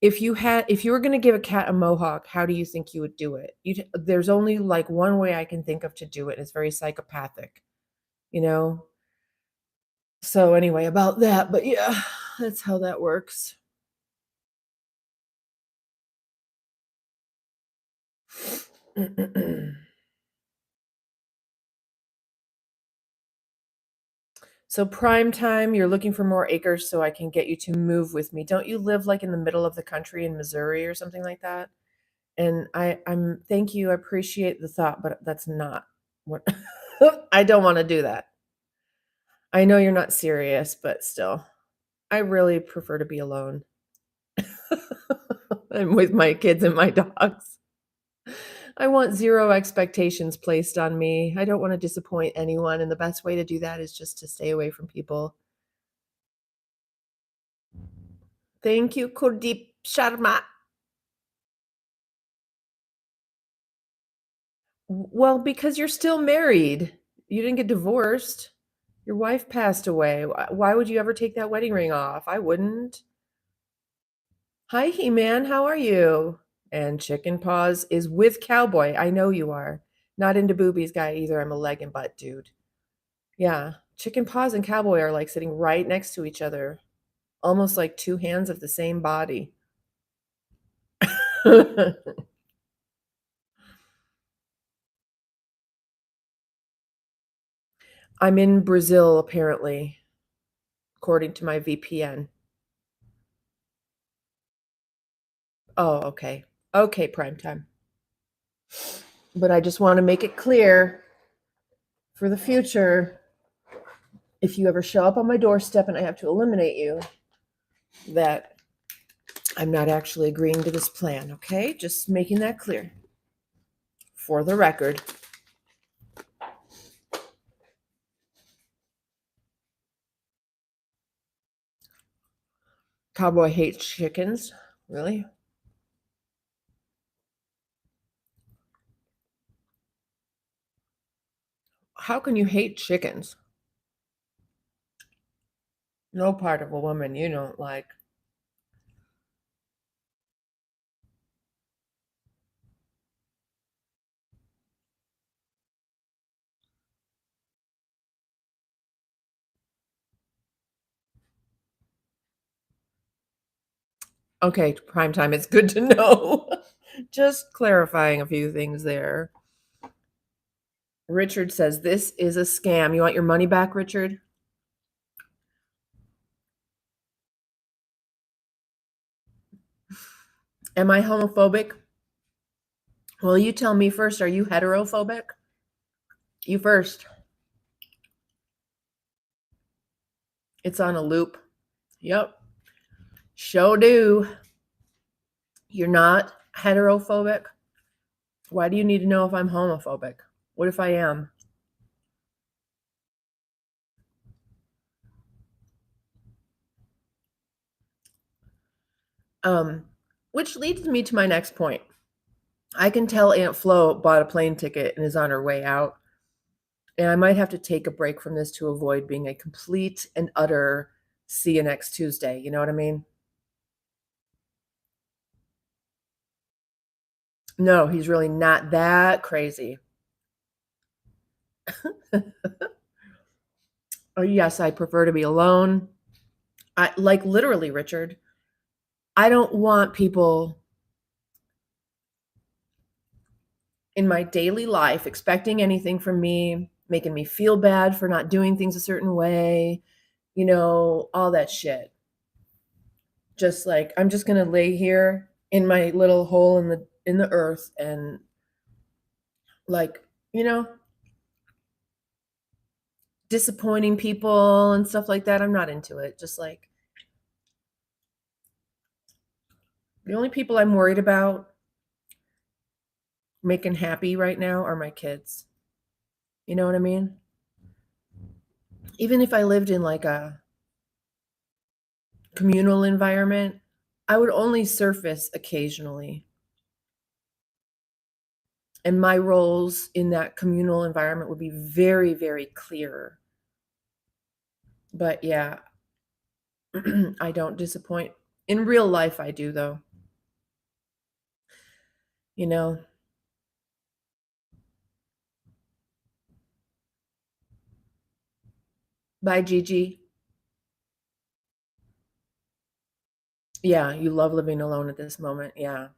if you were going to give a cat a mohawk, how do you think you would do it? There's only like one way I can think of to do it. It's very psychopathic, you know? So anyway, about that, but yeah, that's how that works. So prime time, you're looking for more acres so I can get you to move with me. Don't you live like in the middle of the country in Missouri or something like that? And I'm thank you, I appreciate the thought, but that's not what I don't want to do that. I know you're not serious, but still, I really prefer to be alone. I'm with my kids and my dogs. I want zero expectations placed on me. I don't want to disappoint anyone, and the best way to do that is just to stay away from people. Thank you, Kuldeep Sharma. Well, because you're still married. You didn't get divorced. Your wife passed away. Why would you ever take that wedding ring off? I wouldn't. Hi, He-Man. How are you? And Chicken Paws is with Cowboy. I know you are. Not into boobies guy either. I'm a leg and butt dude. Yeah. Chicken Paws and Cowboy are like sitting right next to each other, almost like two hands of the same body. I'm in Brazil, apparently, according to my VPN. Oh, okay. Okay, prime time. But I just want to make it clear for the future, if you ever show up on my doorstep and I have to eliminate you, that I'm not actually agreeing to this plan, okay? Just making that clear for the record. Cowboy hates chickens. Really? How can you hate chickens? No part of a woman you don't like. Okay, prime time. It's good to know. Just clarifying a few things there. Richard says this is a scam. You want your money back, Richard? Am I homophobic? Well, you tell me first. Are you heterophobic? You first. It's on a loop. Yep. Show do. You're not heterophobic? Why do you need to know if I'm homophobic? What if I am? Which leads me to my next point. I can tell Aunt Flo bought a plane ticket and is on her way out. And I might have to take a break from this to avoid being a complete and utter see you next Tuesday. You know what I mean? No, he's really not that crazy. Oh, yes, I prefer to be alone. I like literally, Richard. I don't want people in my daily life expecting anything from me, making me feel bad for not doing things a certain way, all that shit. Just like I'm just going to lay here in my little hole in the earth and like, you know, disappointing people and stuff like that. I'm not into it. Just like the only people I'm worried about making happy right now are my kids. You know what I mean? Even if I lived in like a communal environment, I would only surface occasionally. And my roles in that communal environment would be very, very clear. But yeah, I don't disappoint. In real life, I do, though. You know, bye, Gigi. Yeah, you love living alone at this moment. Yeah.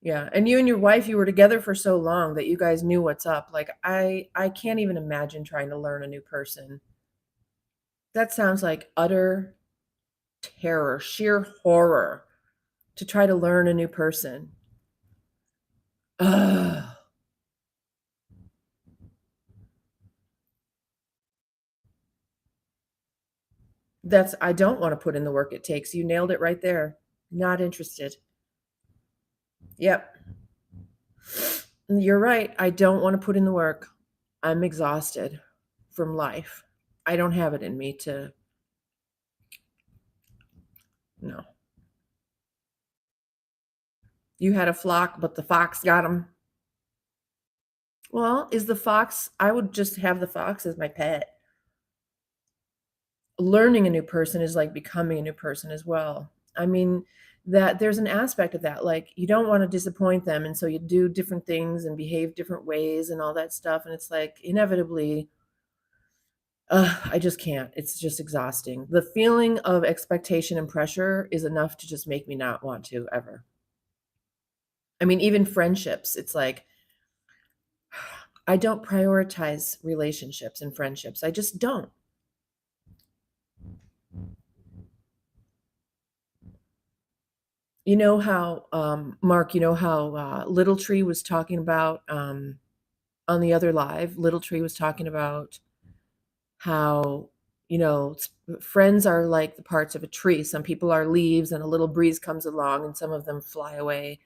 Yeah. And you and your wife, you were together for so long that you guys knew what's up. Like I can't even imagine trying to learn a new person. That sounds like utter terror, sheer horror to try to learn a new person. Ugh. I don't want to put in the work it takes. You nailed it right there. Not interested. Yep. You're right. I don't want to put in the work. I'm exhausted from life. I don't have it in me to, no. You had a flock, but the fox got them. Well, is the fox, I would just have the fox as my pet. Learning a new person is like becoming a new person as well. I mean, that there's an aspect of that. Like you don't want to disappoint them. And so you do different things and behave different ways and all that stuff. And it's like inevitably, I just can't. It's just exhausting. The feeling of expectation and pressure is enough to just make me not want to ever. I mean, even friendships, it's like I don't prioritize relationships and friendships. I just don't. You know how, Mark, you know how Little Tree was talking about on the other live? Little Tree was talking about how, friends are like the parts of a tree. Some people are leaves, and a little breeze comes along, and some of them fly away.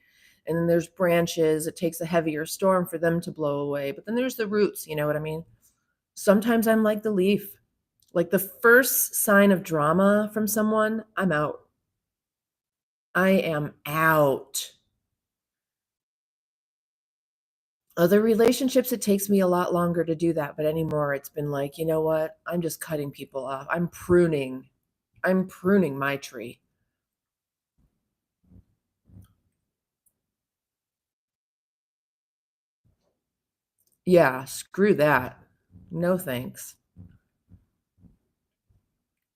And then there's branches. It takes a heavier storm for them to blow away. But then there's the roots. You know what I mean? Sometimes I'm like the leaf. Like the first sign of drama from someone, I'm out. I am out. Other relationships, it takes me a lot longer to do that, but anymore it's been like, you know what? I'm just cutting people off. I'm pruning. I'm pruning my tree. Yeah, screw that. No thanks.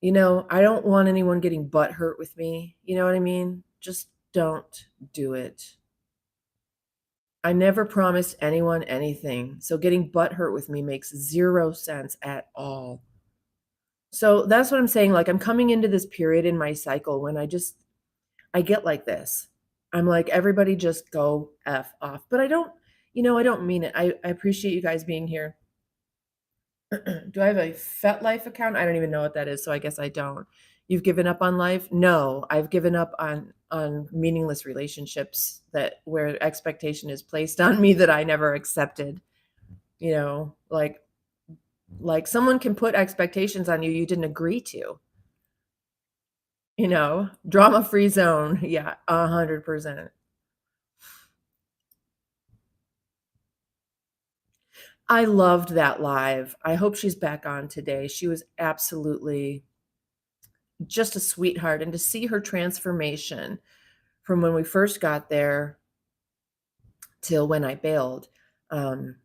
I don't want anyone getting butt hurt with me. You know what I mean? Just don't do it. I never promised anyone anything. So getting butt hurt with me makes zero sense at all. So that's what I'm saying. Like I'm coming into this period in my cycle when I get like this. I'm like, everybody just go F off. But I don't mean it. I appreciate you guys being here. Do I have a FetLife account? I don't even know what that is, so I guess I don't. You've given up on life? No, I've given up on meaningless relationships that where expectation is placed on me that I never accepted. Like someone can put expectations on you you didn't agree to. Drama-free zone. Yeah, 100%. I loved that live. I hope she's back on today. She was absolutely just a sweetheart. And to see her transformation from when we first got there till when I bailed, um,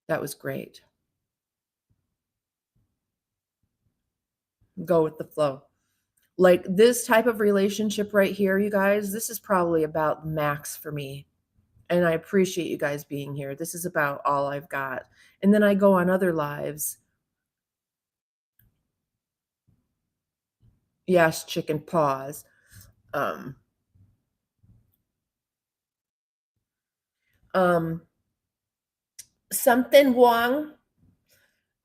that was great. Go with the flow. Like this type of relationship right here, you guys, this is probably about max for me. And I appreciate you guys being here. This is about all I've got. And then I go on other lives. Yes, chicken paws. Um, um, something Wong.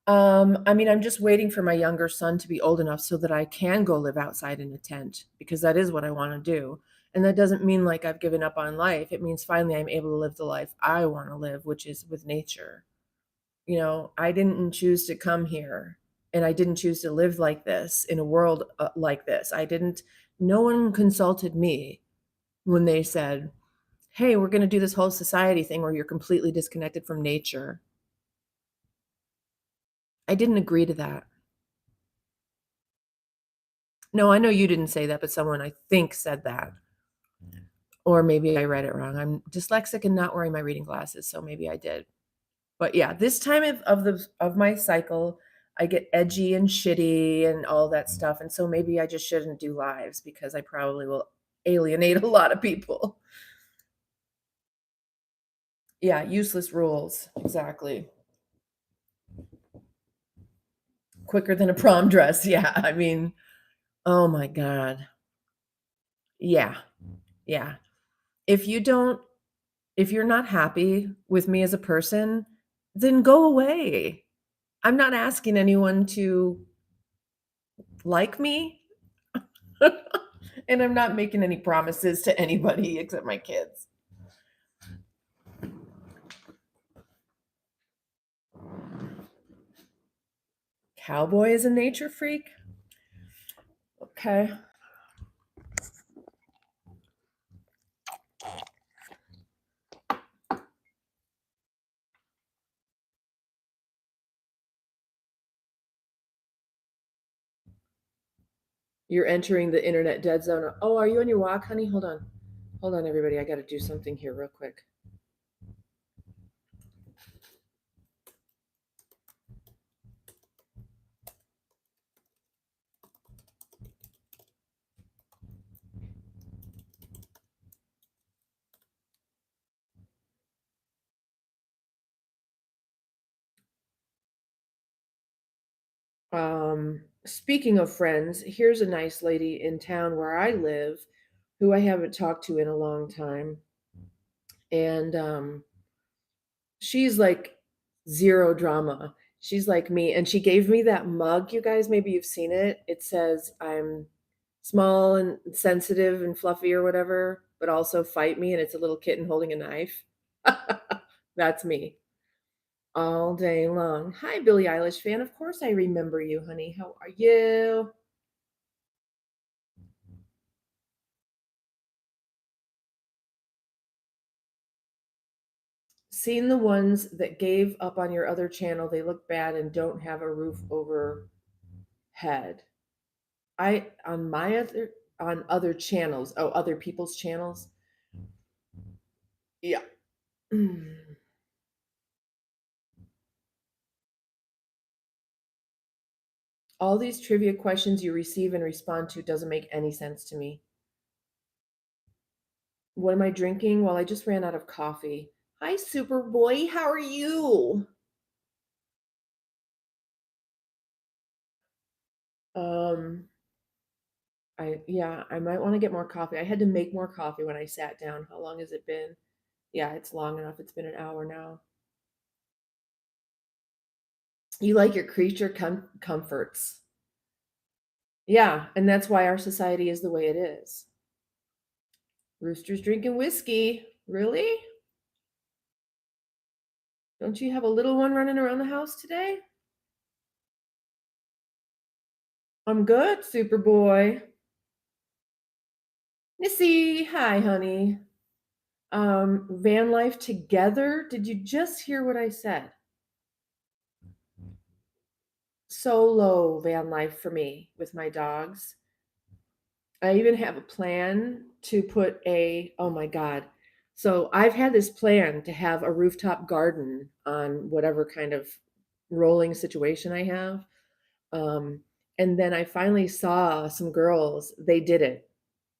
I mean, I'm just waiting for my younger son to be old enough so that I can go live outside in a tent because that is what I want to do. And that doesn't mean like I've given up on life. It means finally I'm able to live the life I want to live, which is with nature. I didn't choose to come here, and I didn't choose to live like this in a world like this. No one consulted me when they said, hey, we're going to do this whole society thing where you're completely disconnected from nature. I didn't agree to that. No, I know you didn't say that, but someone I think said that. Or maybe I read it wrong. I'm dyslexic and not wearing my reading glasses, so maybe I did. But yeah, this time of my cycle, I get edgy and shitty and all that stuff. And so maybe I just shouldn't do lives because I probably will alienate a lot of people. Yeah, useless rules. Exactly. Quicker than a prom dress. Yeah. I mean, oh my God. Yeah. Yeah. If you don't, if you're not happy with me as a person, then go away. I'm not asking anyone to like me. And I'm not making any promises to anybody except my kids. Cowboy is a nature freak? Okay. You're entering the internet dead zone. Oh, are you on your walk, honey? Hold on. Hold on, everybody. I got to do something here real quick. Speaking of friends, here's a nice lady in town where I live who I haven't talked to in a long time. And she's like zero drama. She's like me. And she gave me that mug, you guys. Maybe you've seen it. It says, I'm small and sensitive and fluffy or whatever, but also fight me. And it's a little kitten holding a knife. That's me all day long. Hi, Billie Eilish fan. Of course I remember you, honey. How are you? Seen the ones that gave up on your other channel. They look bad and don't have a roof over head. I on my other on other channels. Oh, other people's channels. Yeah. All these trivia questions you receive and respond to doesn't make any sense to me. What am I drinking? Well, I just ran out of coffee. Hi, Superboy. How are you? Um, I might want to get more coffee. I had to make more coffee when I sat down. How long has it been? Yeah, it's long enough. It's been an hour now. You like your creature comforts. Yeah, and that's why our society is the way it is. Rooster's drinking whiskey. Really? Don't you have a little one running around the house today? I'm good, Superboy. Missy, hi, honey. Van life together. Did you just hear what I said? Solo van life for me with my dogs. I even have a plan to put oh my God. So I've had this plan to have a rooftop garden on whatever kind of rolling situation I have. Um, and then I finally saw some girls, they did it.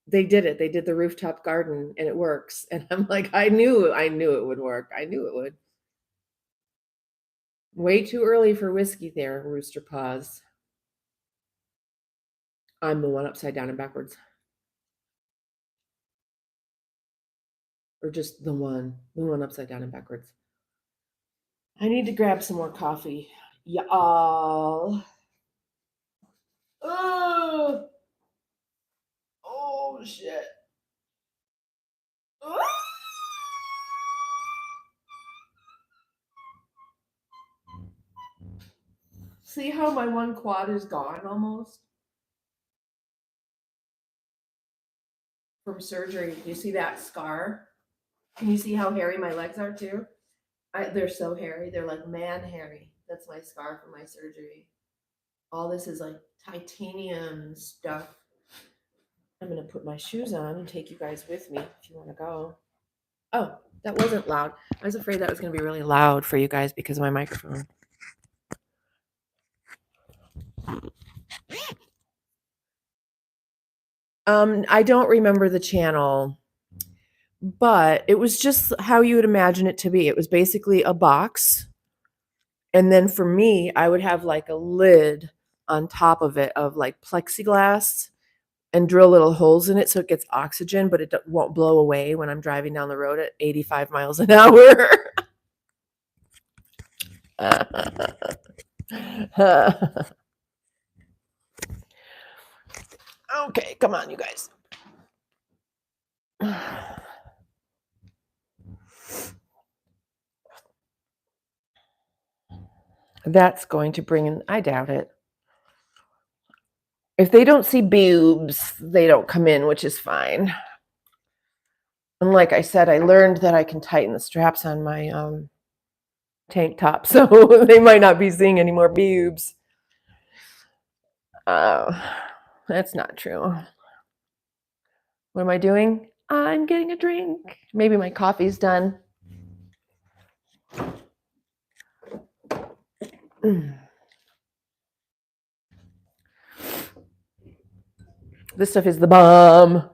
They did it. They did the rooftop garden and it works. And I'm like, I knew it would work. I knew it would. Way too early for whiskey there, Rooster Paws. I'm the one upside down and backwards. Or just the one upside down and backwards. I need to grab some more coffee. Y'all. Oh, oh shit. See how my one quad is gone almost from surgery? Do you see that scar? Can you see how hairy my legs are too? They're so hairy. They're like man hairy. That's my scar from my surgery. All this is like titanium stuff. I'm going to put my shoes on and take you guys with me if you want to go. Oh, that wasn't loud. I was afraid that was going to be really loud for you guys because of my microphone. I don't remember the channel, but it was just how you would imagine it to be. It was basically a box. And then for me, I would have like a lid on top of it of like plexiglass and drill little holes in it so it gets oxygen, but it won't blow away when I'm driving down the road at 85 miles an hour. Okay, come on, you guys. That's going to bring in, I doubt it. If they don't see boobs, they don't come in, which is fine. And like I said, I learned that I can tighten the straps on my tank top, so they might not be seeing any more boobs. That's not true. What am I doing? I'm getting a drink. Maybe my coffee's done. This stuff is the bomb.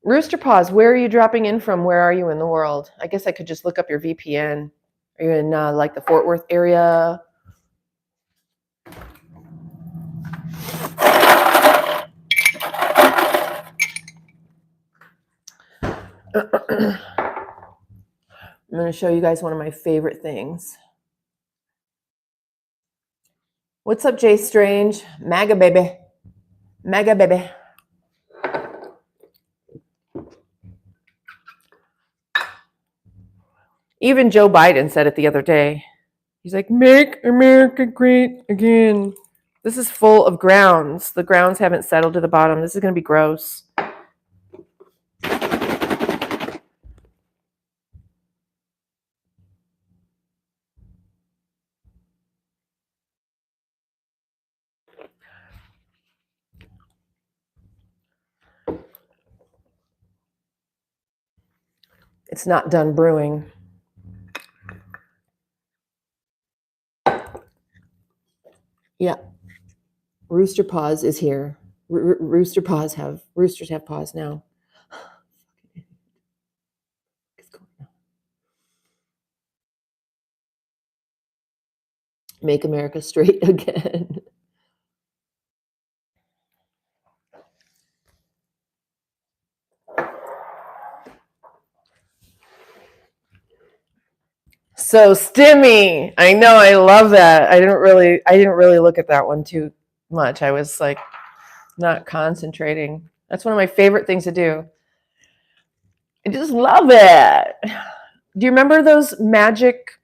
Rooster Paws, where are you dropping in from? Where are you in the world? I guess I could just look up your VPN. Are you in like the Fort Worth area? I'm going to show you guys one of my favorite things. What's up, Jay Strange? MAGA baby. MAGA baby. Even Joe Biden said it the other day. He's like, make America great again. This is full of grounds. The grounds haven't settled to the bottom. This is going to be gross. It's not done brewing. Yeah. Rooster Paws is here. Roosters have paws now. Make America straight again. So stimmy. I know, I love that. I didn't really look at that one too much. I was like not concentrating. That's one of my favorite things to do. I just love it. Do you remember those magic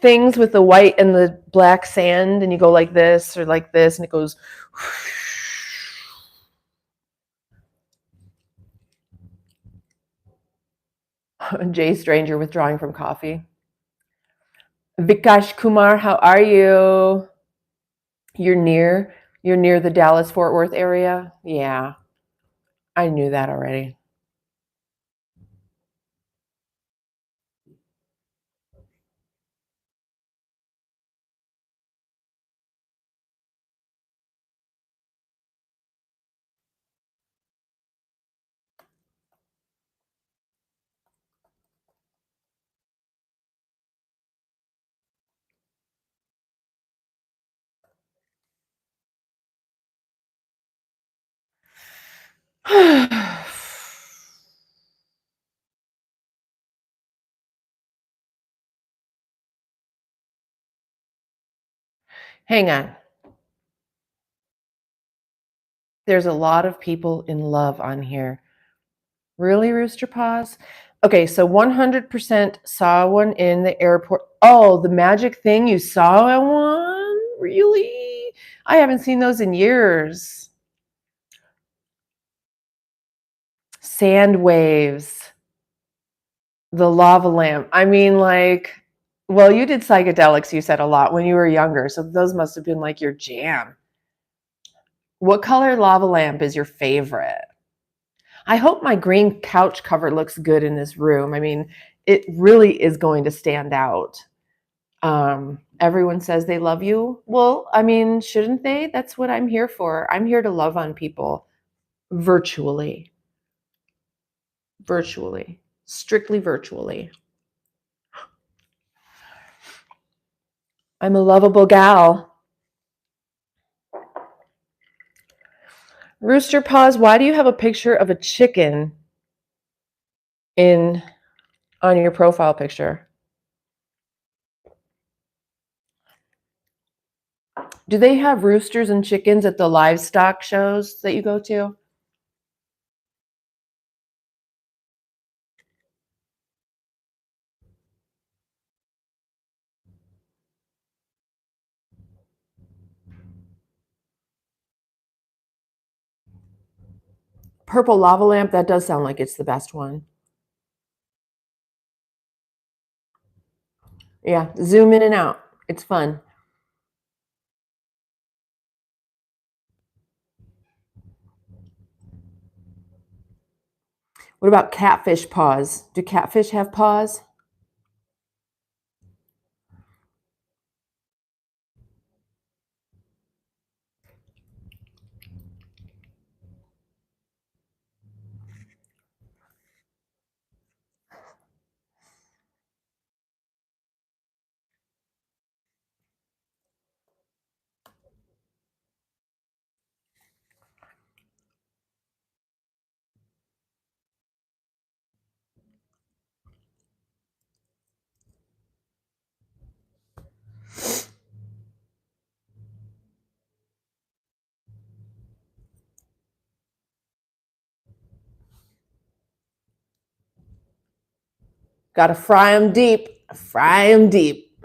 things with the white and the black sand and you go like this or like this and it goes Jay Stranger withdrawing from coffee. Vikash Kumar, how are you? You're near the Dallas Fort Worth area? Yeah. I knew that already. Hang on. There's a lot of people in love on here. Really, Rooster Paws? Okay, so 100% saw one in the airport. Oh, the magic thing, you saw one? Really? I haven't seen those in years. Sand waves, the lava lamp. I mean, like, well, you did psychedelics, you said a lot when you were younger, so those must have been like your jam. What color lava lamp is your favorite? I hope my green couch cover looks good in this room. I mean, it really is going to stand out. Everyone says they love you. Well, I mean, shouldn't they? That's what I'm here for. I'm here to love on people virtually, strictly virtually. I'm a lovable gal. Rooster Paws, why do you have a picture of a chicken in on your profile picture? Do they have roosters and chickens at the livestock shows that you go to? Purple lava lamp, that does sound like it's the best one. Yeah, zoom in and out. It's fun. What about catfish paws? Do catfish have paws? Gotta fry them deep. Fry them deep.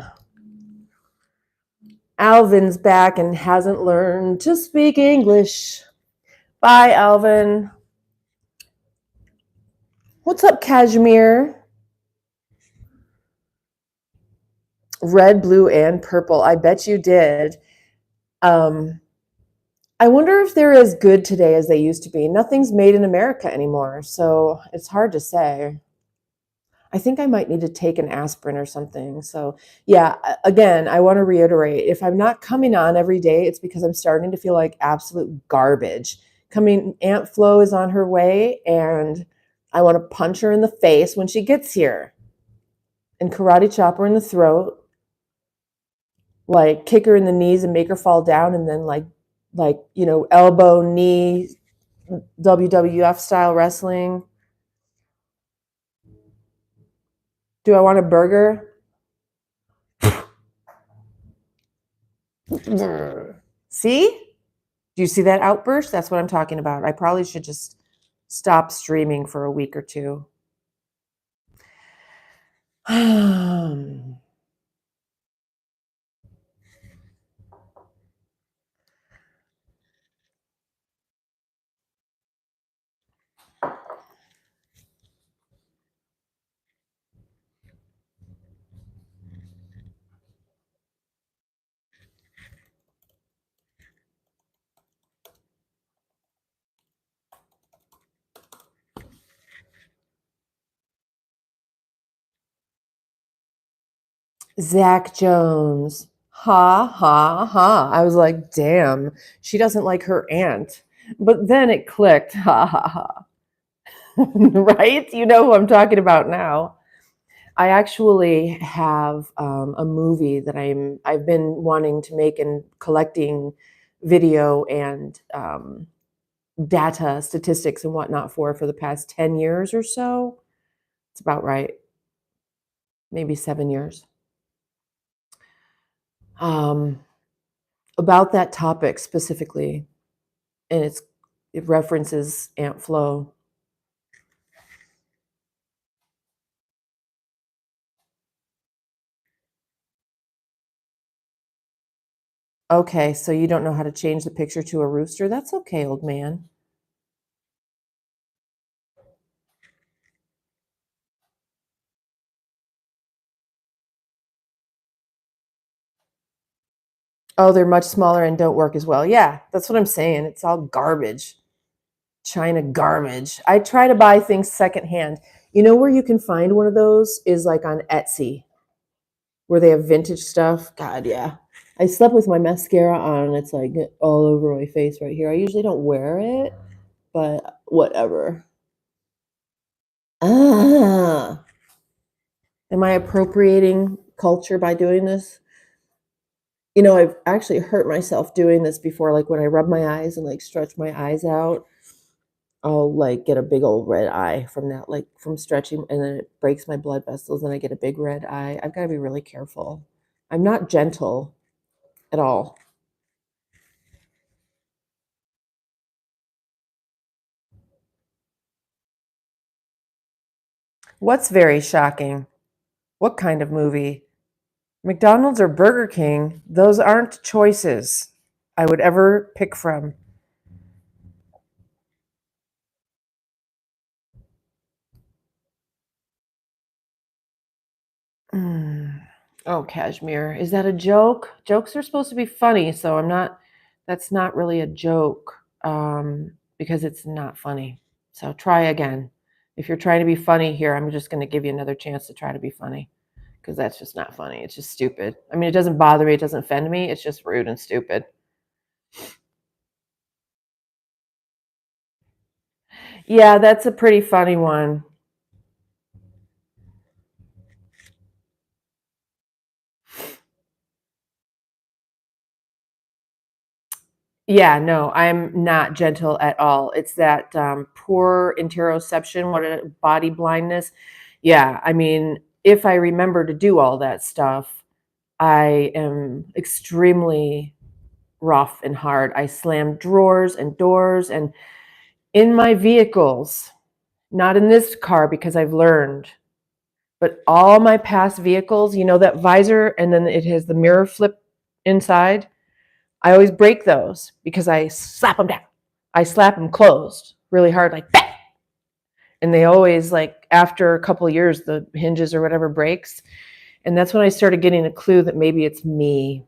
Alvin's back and hasn't learned to speak English. Bye, Alvin. What's up, Cashmere? Red, blue, and purple. I bet you did. I wonder if they're as good today as they used to be. Nothing's made in America anymore, so it's hard to say. I think I might need to take an aspirin or something. So, yeah, again, I want to reiterate, if I'm not coming on every day, it's because I'm starting to feel like absolute garbage. Aunt Flo is on her way, and I want to punch her in the face when she gets here and karate chop her in the throat, like kick her in the knees and make her fall down, and then elbow, knee, WWF style wrestling. Do I want a burger? See? Do you see that outburst? That's what I'm talking about. I probably should just stop streaming for a week or two. Zach Jones. Ha, ha, ha. I was like, damn, she doesn't like her aunt. But then it clicked. Ha, ha, ha. Right? You know who I'm talking about now. I actually have a movie that I've been wanting to make and collecting video and data, statistics, and whatnot for the past 10 years or so. It's about right, maybe 7 years. Um, about that topic specifically, and it references Aunt Flo. Okay, so you don't know how to change the picture to a rooster? That's okay, old man. Oh, they're much smaller and don't work as well. Yeah, that's what I'm saying. It's all garbage. China garbage. I try to buy things secondhand. You know where you can find one of those is like on Etsy, where they have vintage stuff. God, yeah. I slept with my mascara on. It's like all over my face right here. I usually don't wear it, but whatever. Ah, am I appropriating culture by doing this? You know, I've actually hurt myself doing this before, like when I rub my eyes and like stretch my eyes out. I'll like get a big old red eye from that, like from stretching, and then it breaks my blood vessels, and I get a big red eye. I've got to be really careful. I'm not gentle at all. What's very shocking? What kind of movie? McDonald's or Burger King? Those aren't choices I would ever pick from. Mm. Oh, Kashmir. Is that a joke? Jokes are supposed to be funny, so I'm not, that's not really a joke because it's not funny. So try again. If you're trying to be funny here, I'm just going to give you another chance to try to be funny because that's just not funny. It's just stupid. I mean, it doesn't bother me, it doesn't offend me. It's just rude and stupid. Yeah, that's a pretty funny one. Yeah, no, I'm not gentle at all. It's that poor interoception, what a body blindness. Yeah, I mean, if I remember to do all that stuff, I am extremely rough and hard. I slam drawers and doors and in my vehicles, not in this car because I've learned, but all my past vehicles, you know, that visor and then it has the mirror flip inside. I always break those because I slap them down. I slap them closed really hard, like that. And they always, like, after a couple of years, the hinges or whatever breaks. And that's when I started getting a clue that maybe it's me.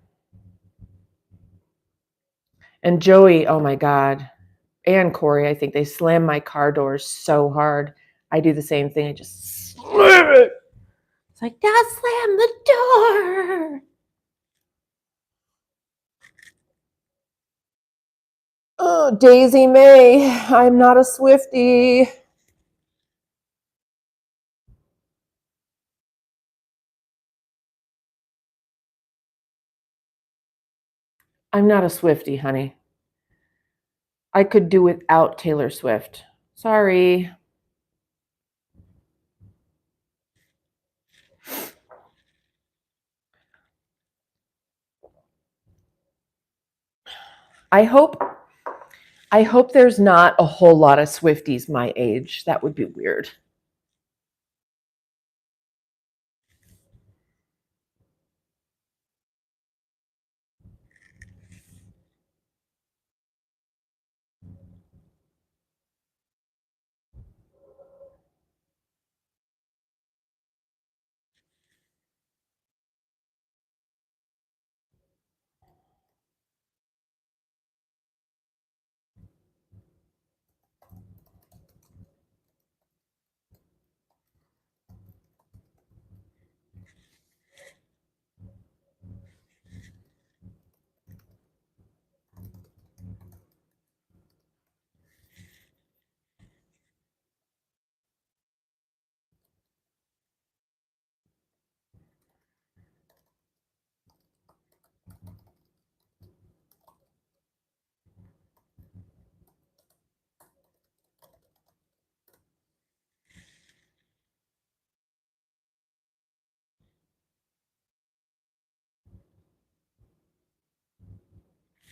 And Joey, oh my God, and Corey, I think they slam my car doors so hard. I do the same thing. I just slam it. It's like, don't slam the door. Oh, Daisy May, I'm not a Swiftie. I'm not a Swiftie, honey. I could do without Taylor Swift. Sorry. I hope I hope there's not a whole lot of Swifties my age. That would be weird.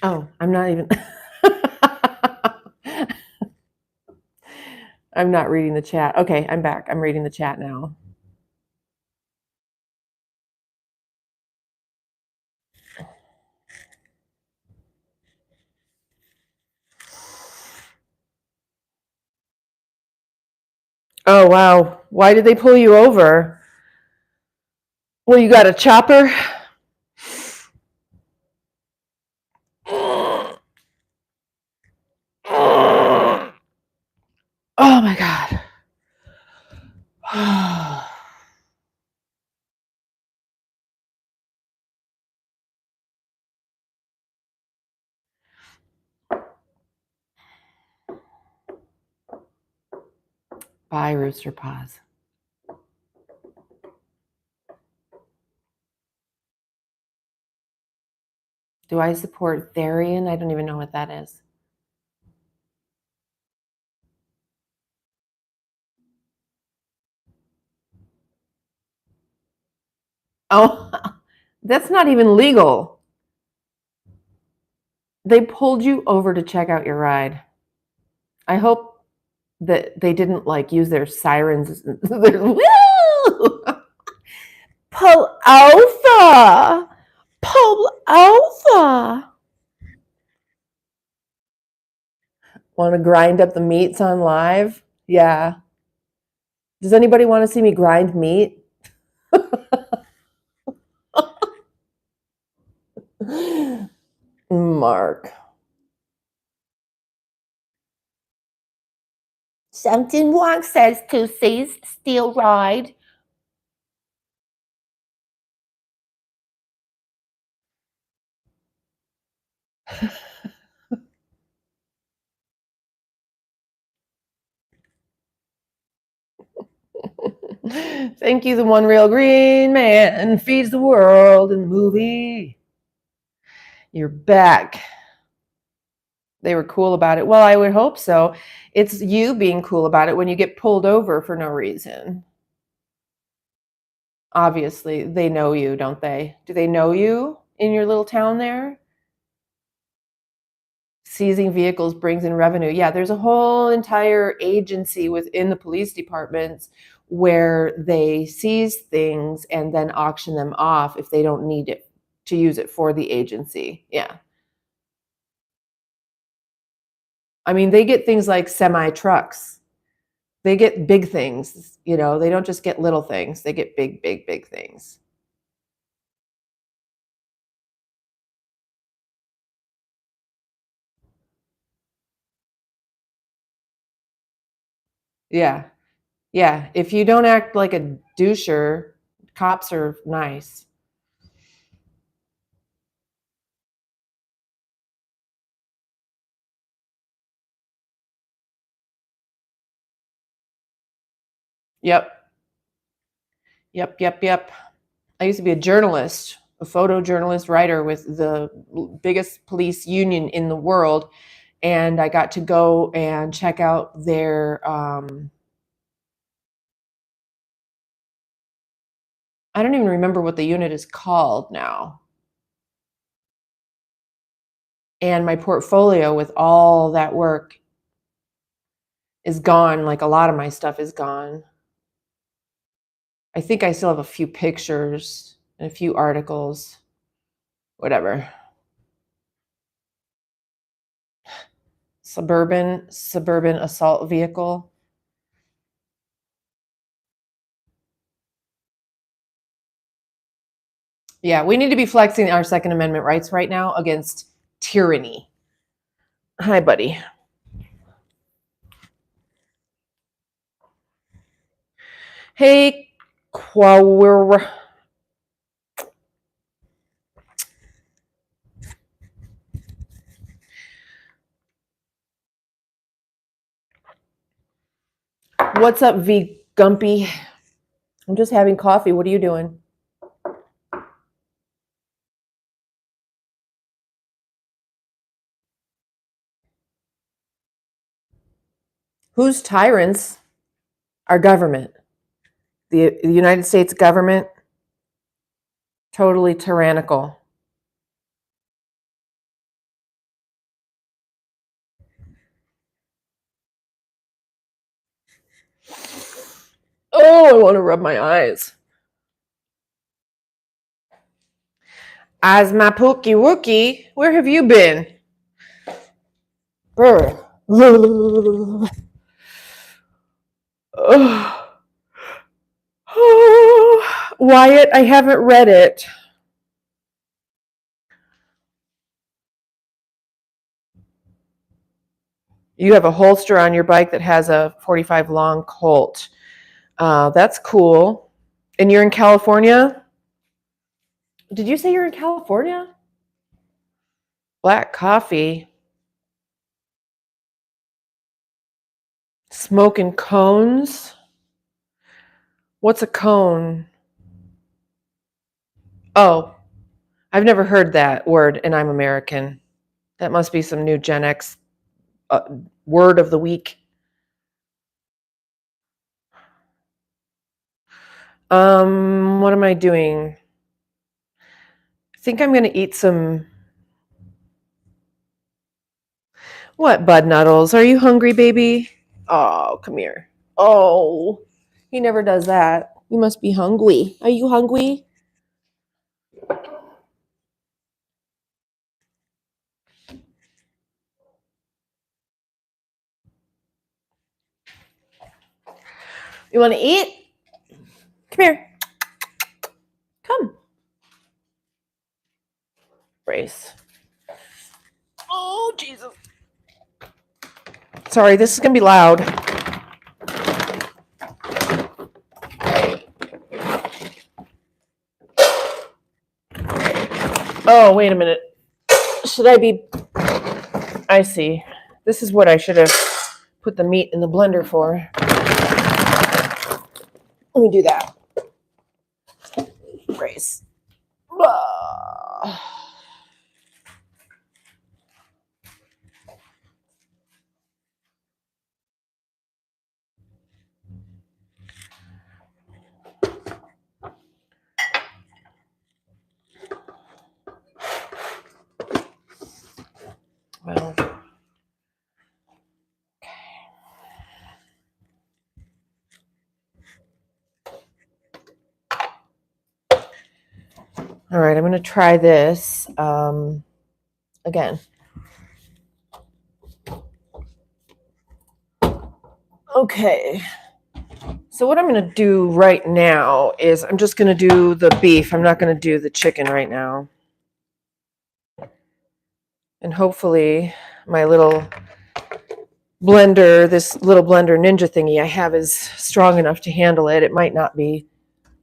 Oh, I'm not even. I'm not reading the chat. Okay, I'm back. I'm reading the chat now. Oh, wow. Why did they pull you over? Well, you got a chopper? Oh my God. Bye, Rooster Paws. Do I support Therian? I don't even know what that is. Oh, that's not even legal. They pulled you over to check out your ride. I hope that they didn't like use their sirens. Woo! Pull over! Pull over! Want to grind up the meats on live? Yeah. Does anybody want to see me grind meat? Mark. Something wrong, says Tussies. Still ride. Thank you, the one real green man feeds the world in the movie. You're back. They were cool about it. Well, I would hope so. It's you being cool about it when you get pulled over for no reason. Obviously, they know you, don't they? Do they know you in your little town there? Seizing vehicles brings in revenue. Yeah, there's a whole entire agency within the police departments where they seize things and then auction them off if they don't need it to use it for the agency. Yeah. I mean, they get things like semi trucks. They get big things, they don't just get little things. They get big, big, big things. Yeah. Yeah. If you don't act like a doucher, cops are nice. Yep. Yep. Yep. Yep. I used to be a journalist, a photojournalist writer with the biggest police union in the world. And I got to go and check out their, I don't even remember what the unit is called now. And my portfolio with all that work is gone. Like a lot of my stuff is gone. I think I still have a few pictures and a few articles, whatever. Suburban assault vehicle. Yeah, we need to be flexing our Second Amendment rights right now against tyranny. Hi, buddy. Hey, Quawer. What's up, V Gumpy? I'm just having coffee. What are you doing? Whose tyrants? Our government. The United States government. Totally tyrannical. Oh, I want to rub my eyes. As my pookie wookie, where have you been? Wyatt, I haven't read it. You have a holster on your bike that has a 45 long Colt. That's cool. And you're in California? Did you say you're in California? Black coffee. Smoking cones? What's a cone? Oh, I've never heard that word, and I'm American. That must be some new Gen X word of the week. What am I doing? I think I'm going to eat some... What, Bud Nuttles? Are you hungry, baby? Oh, come here. Oh, he never does that. You must be hungry. Are you hungry? You want to eat? Come here. Come. Brace. Oh, Jesus. Sorry, this is going to be loud. Oh, wait a minute. Should I be... I see. This is what I should have put the meat in the blender for. Let me do that. Brace. Well, all right, I'm going to try this again. Okay. So what I'm going to do right now is I'm just going to do the beef. I'm not going to do the chicken right now. And hopefully my little blender, this little blender ninja thingy I have is strong enough to handle it. It might not be.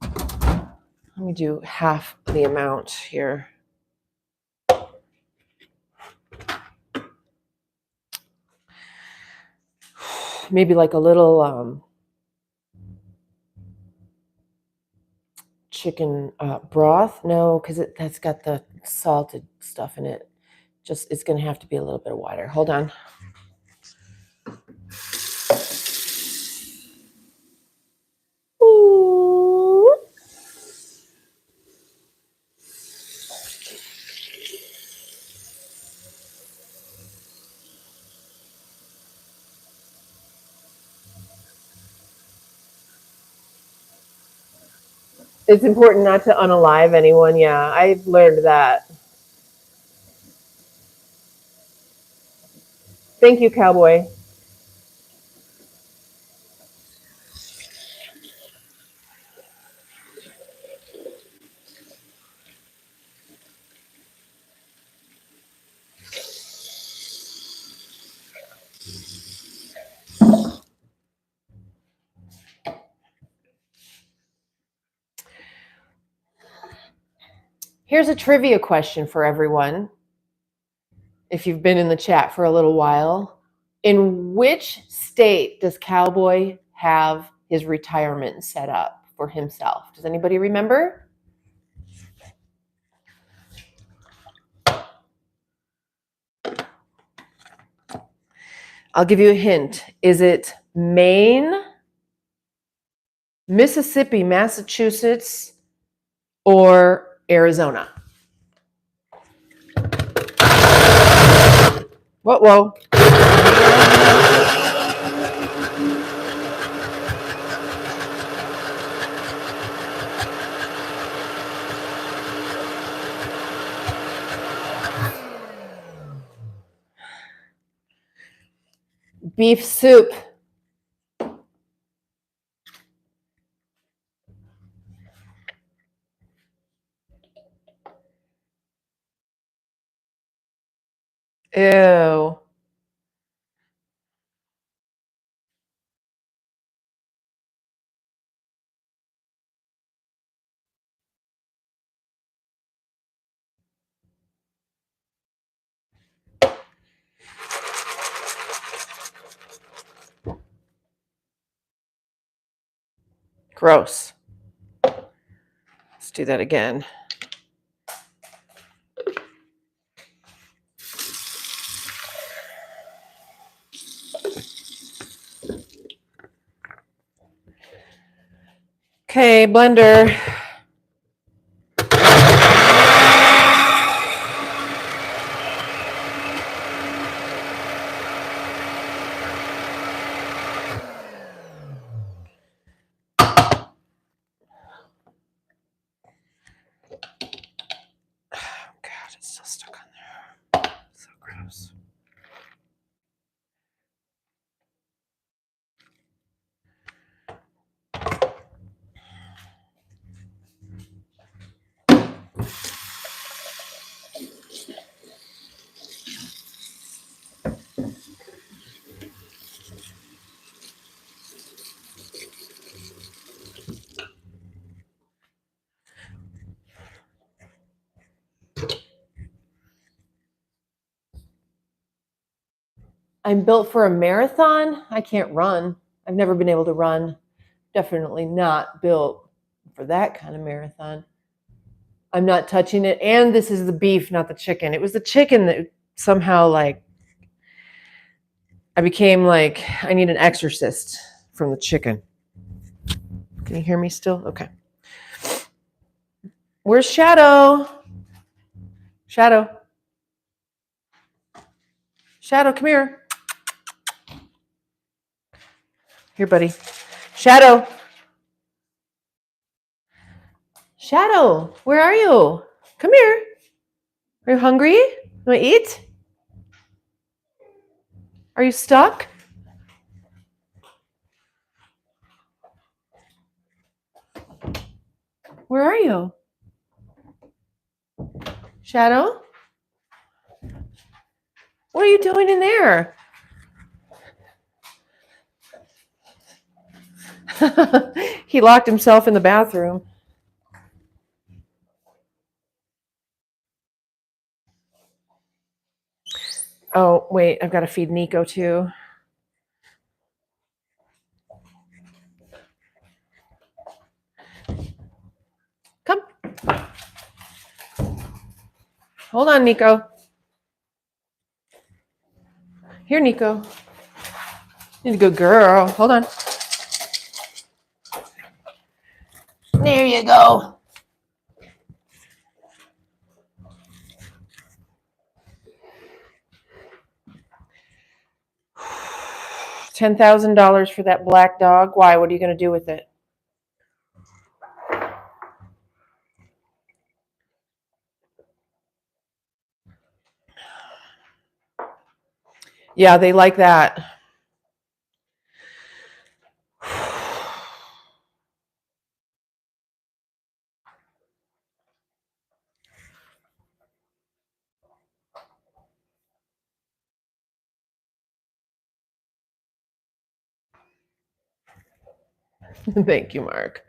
Let me do half the amount here. Maybe like a little chicken broth. No, because that's got the salted stuff in it. Just it's going to have to be a little bit wider. Hold on. Ooh. It's important not to unalive anyone. Yeah, I learned that. Thank you, cowboy. Here's a trivia question for everyone. If you've been in the chat for a little while, in which state does Cowboy have his retirement set up for himself? Does anybody remember? I'll give you a hint. Is it Maine, Mississippi, Massachusetts, or Arizona? Whoa. Beef soup. Ew. Gross. Let's do that again. Okay, blender. God, it's still stuck on there. So gross. I'm built for a marathon. I can't run. I've never been able to run. Definitely not built for that kind of marathon. I'm not touching it. And this is the beef, not the chicken. It was the chicken that somehow I became I need an exorcist from the chicken. Can you hear me still? Okay. Where's Shadow? Shadow. Shadow, come here. Here, buddy. Shadow. Shadow, where are you? Come here. Are you hungry? You want to eat? Are you stuck? Where are you? Shadow? What are you doing in there? He locked himself in the bathroom. Oh, wait, I've got to feed Nico too. Come. Hold on, Nico. Here, Nico. You're a good girl. Hold on. There you go. $10,000 for that black dog. Why? What are you going to do with it? Yeah, they like that. Thank you, Mark.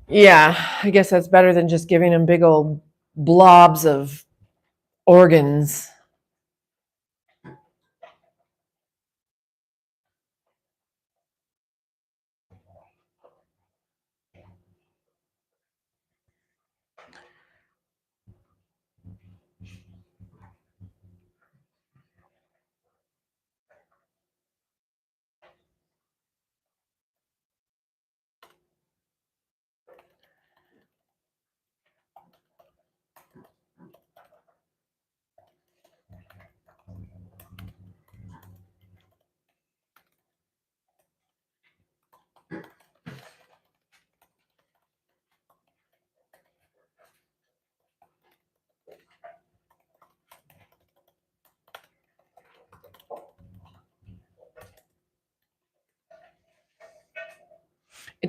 Yeah, I guess that's better than just giving him big old blobs of organs.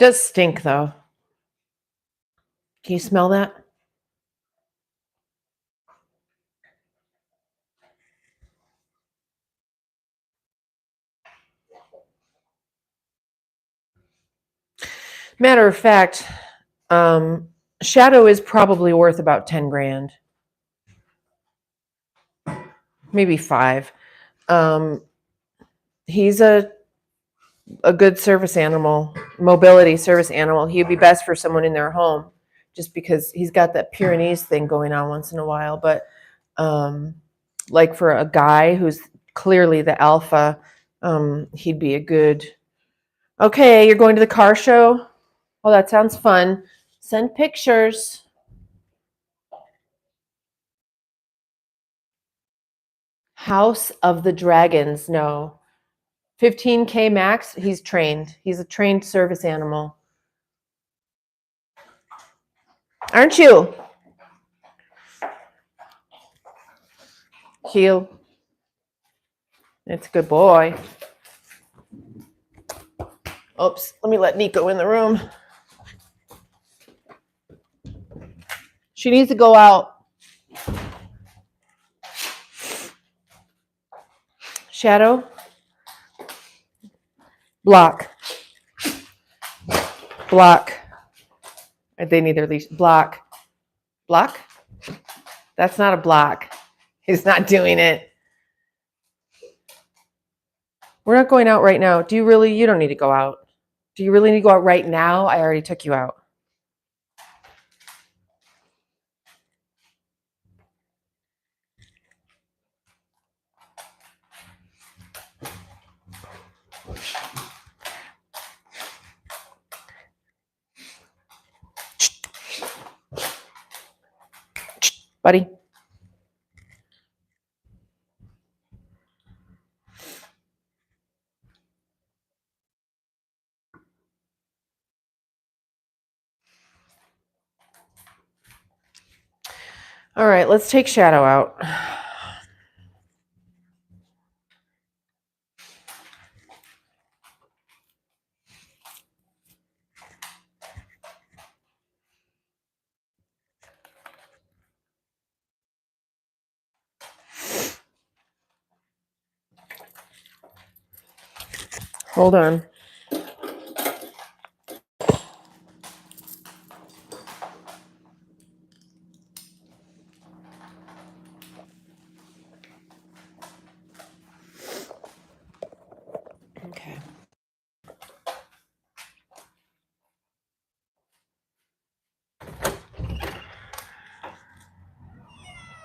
does stink, though. Can you smell that? Matter of fact, Shadow is probably worth about 10 grand. Maybe 5. He's a good service animal, mobility service animal. He'd be best for someone in their home, just because he's got that Pyrenees thing going on once in a while. But like for a guy who's clearly the alpha, he'd be a good. Okay, you're going to the car show? Oh, that sounds fun. Send pictures. House of the Dragons. No. 15K max. He's trained. He's a trained service animal. Aren't you? Heel. It's a good boy. Oops. Let me let Nico in the room. She needs to go out. Shadow. Block. Block. They need their leash. Block. Block? That's not a block. He's not doing it. We're not going out right now. Do you really? You don't need to go out. Do you really need to go out right now? I already took you out. Buddy. All right, let's take Shadow out. Hold on. Okay.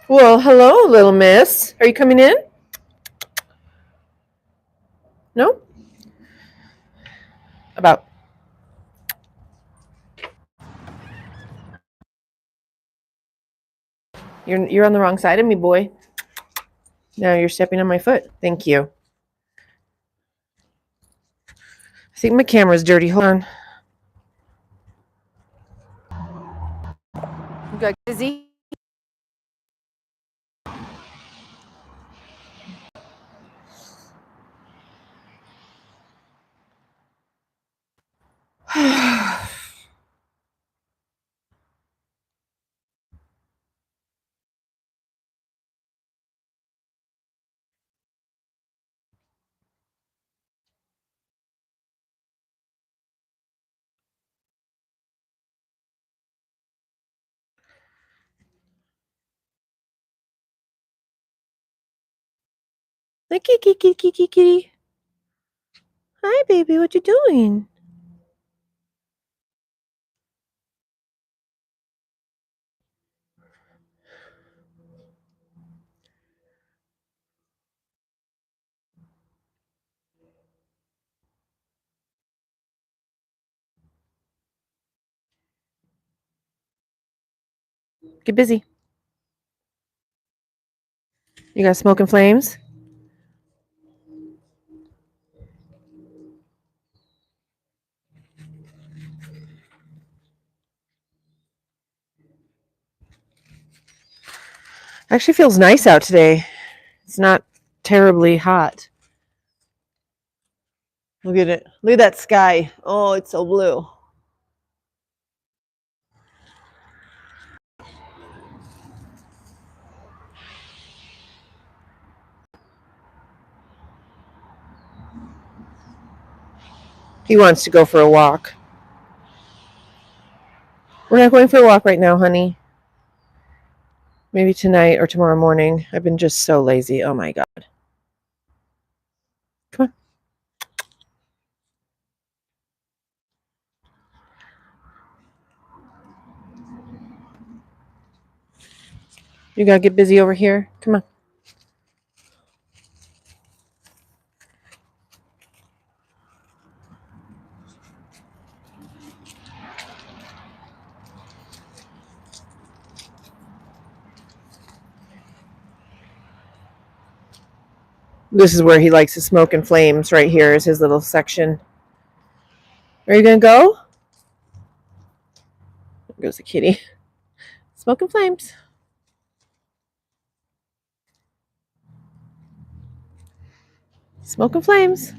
Well, hello, little miss. Are you coming in? No? About. You're on the wrong side of me, boy. Now you're stepping on my foot. Thank you. I think my camera's dirty. Hold on. You got busy? Kitty. Hi, baby. What you doing? Get busy. You got smoking flames? Actually feels nice out today. It's not terribly hot. Look at it. Look at that sky. Oh, it's so blue. He wants to go for a walk. We're not going for a walk right now, honey. Maybe tonight or tomorrow morning. I've been just so lazy. Oh my God. Come on. You gotta get busy over here. Come on. This is where he likes to smoke in flames. Right here is his little section. Are you gonna go? There goes the kitty. Smoke in flames. Smoke and flames.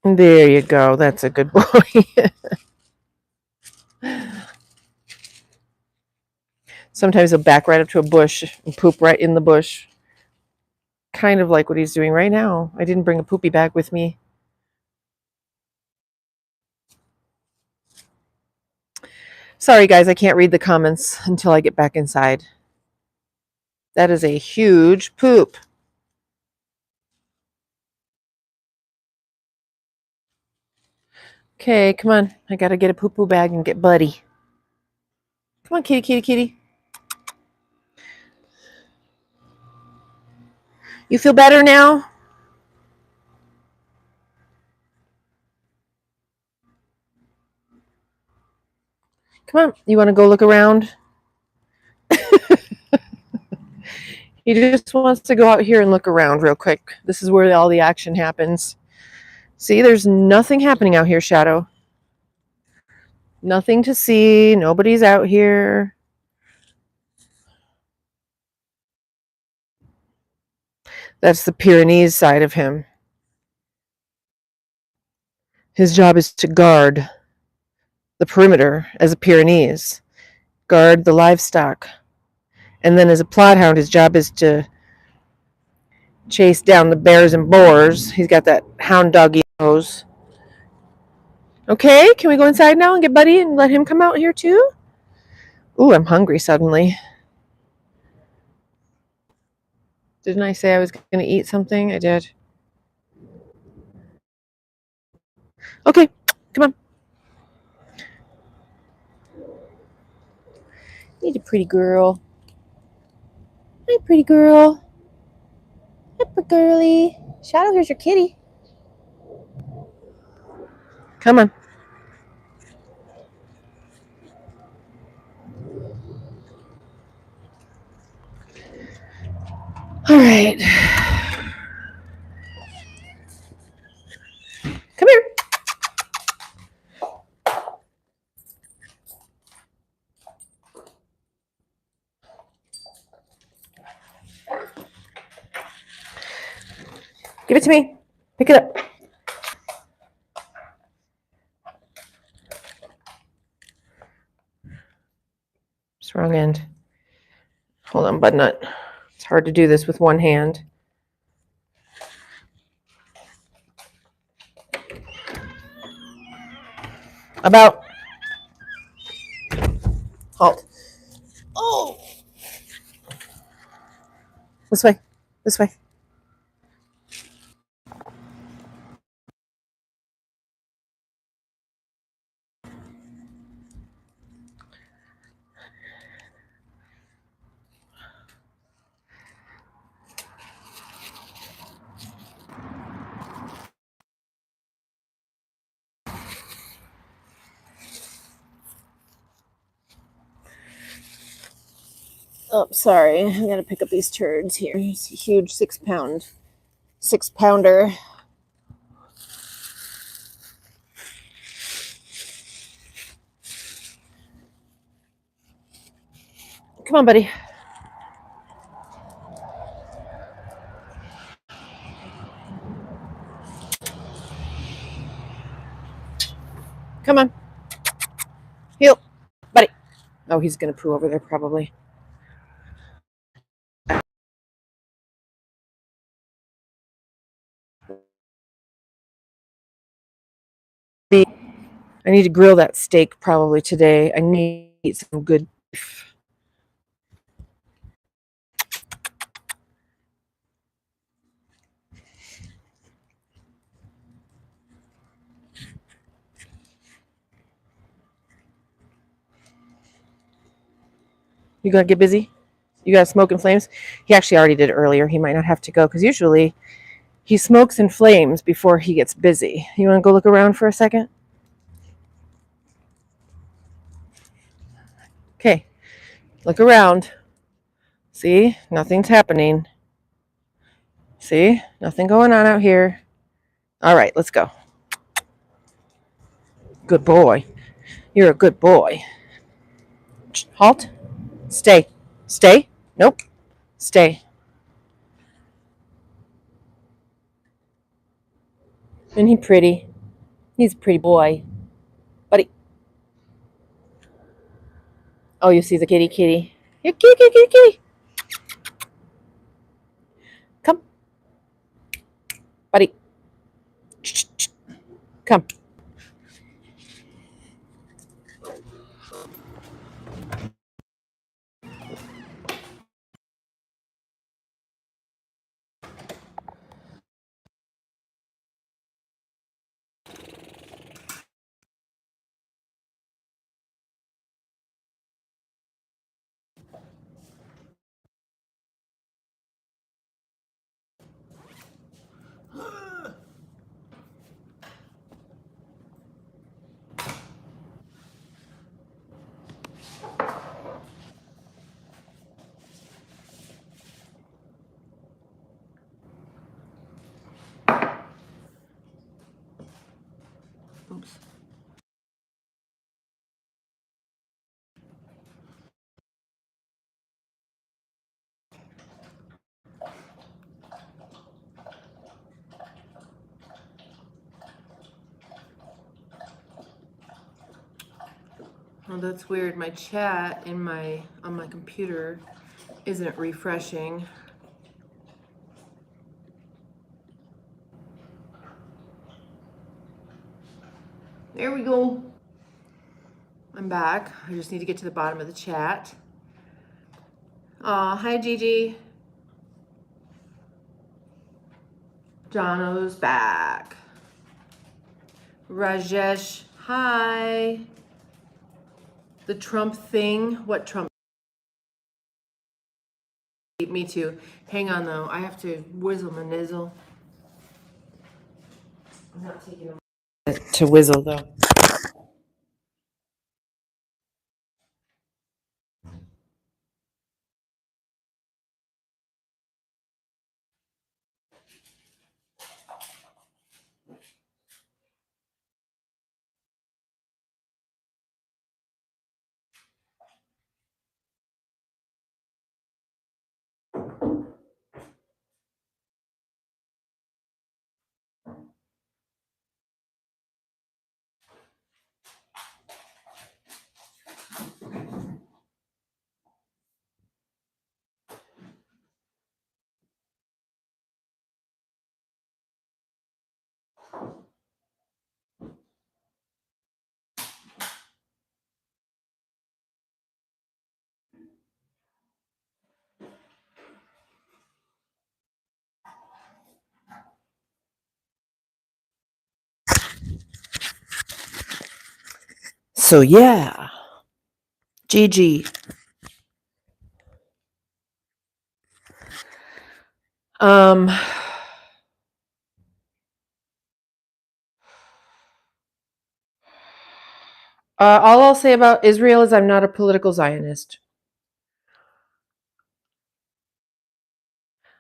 There you go. That's a good boy. Sometimes he'll back right up to a bush and poop right in the bush. Kind of like what he's doing right now. I didn't bring a poopy bag with me. Sorry, guys, I can't read the comments until I get back inside. That is a huge poop. Okay, come on. I gotta get a poo-poo bag and get Buddy. Come on, kitty, kitty, kitty. You feel better now? Come on. You want to go look around? He just wants to go out here and look around real quick. This is where all the action happens. See, there's nothing happening out here, Shadow. Nothing to see. Nobody's out here. That's the Pyrenees side of him. His job is to guard the perimeter as a Pyrenees, guard the livestock. And then as a Plothound, his job is to chase down the bears and boars. He's got that hound doggy nose. Okay, can we go inside now and get Buddy and let him come out here too? Ooh, I'm hungry suddenly. Didn't I say I was going to eat something? I did. Okay, come on. Need a pretty girl. Hi, pretty girl. Hi, pretty girly. Shadow, here's your kitty. Come on. All right. Come here. Give it to me. Pick it up. It's wrong end. Hold on, bud nut. It's hard to do this with one hand. About. Halt. Oh. This way. This way. Oh, sorry. I gotta pick up these turds here. It's a huge 6-pounder. Come on, buddy. Come on. Heel. Buddy. Oh, he's going to poo over there probably. I need to grill that steak probably today. I need some good beef. You gonna get busy? You got smoke and flames? He actually already did earlier. He might not have to go because usually he smokes and flames before he gets busy. You want to go look around for a second? Okay, look around. See, nothing's happening. See, nothing going on out here. All right, let's go. Good boy. You're a good boy. Halt. Stay. Stay. Nope. Stay. Isn't he pretty? He's a pretty boy. Buddy. Oh, you see the kitty kitty. Here, kitty, kitty, kitty, kitty. Come. Buddy. Come. Oops. Well, that's weird. My chat on my computer isn't refreshing. There we go. I'm back. I just need to get to the bottom of the chat. Hi Gigi. Jono's back. Rajesh, hi. The Trump thing. What Trump? Me too. Hang on though. I have to whizzle my nizzle. I'm not taking a to whizzle though. So yeah. GG. All I'll say about Israel is I'm not a political Zionist.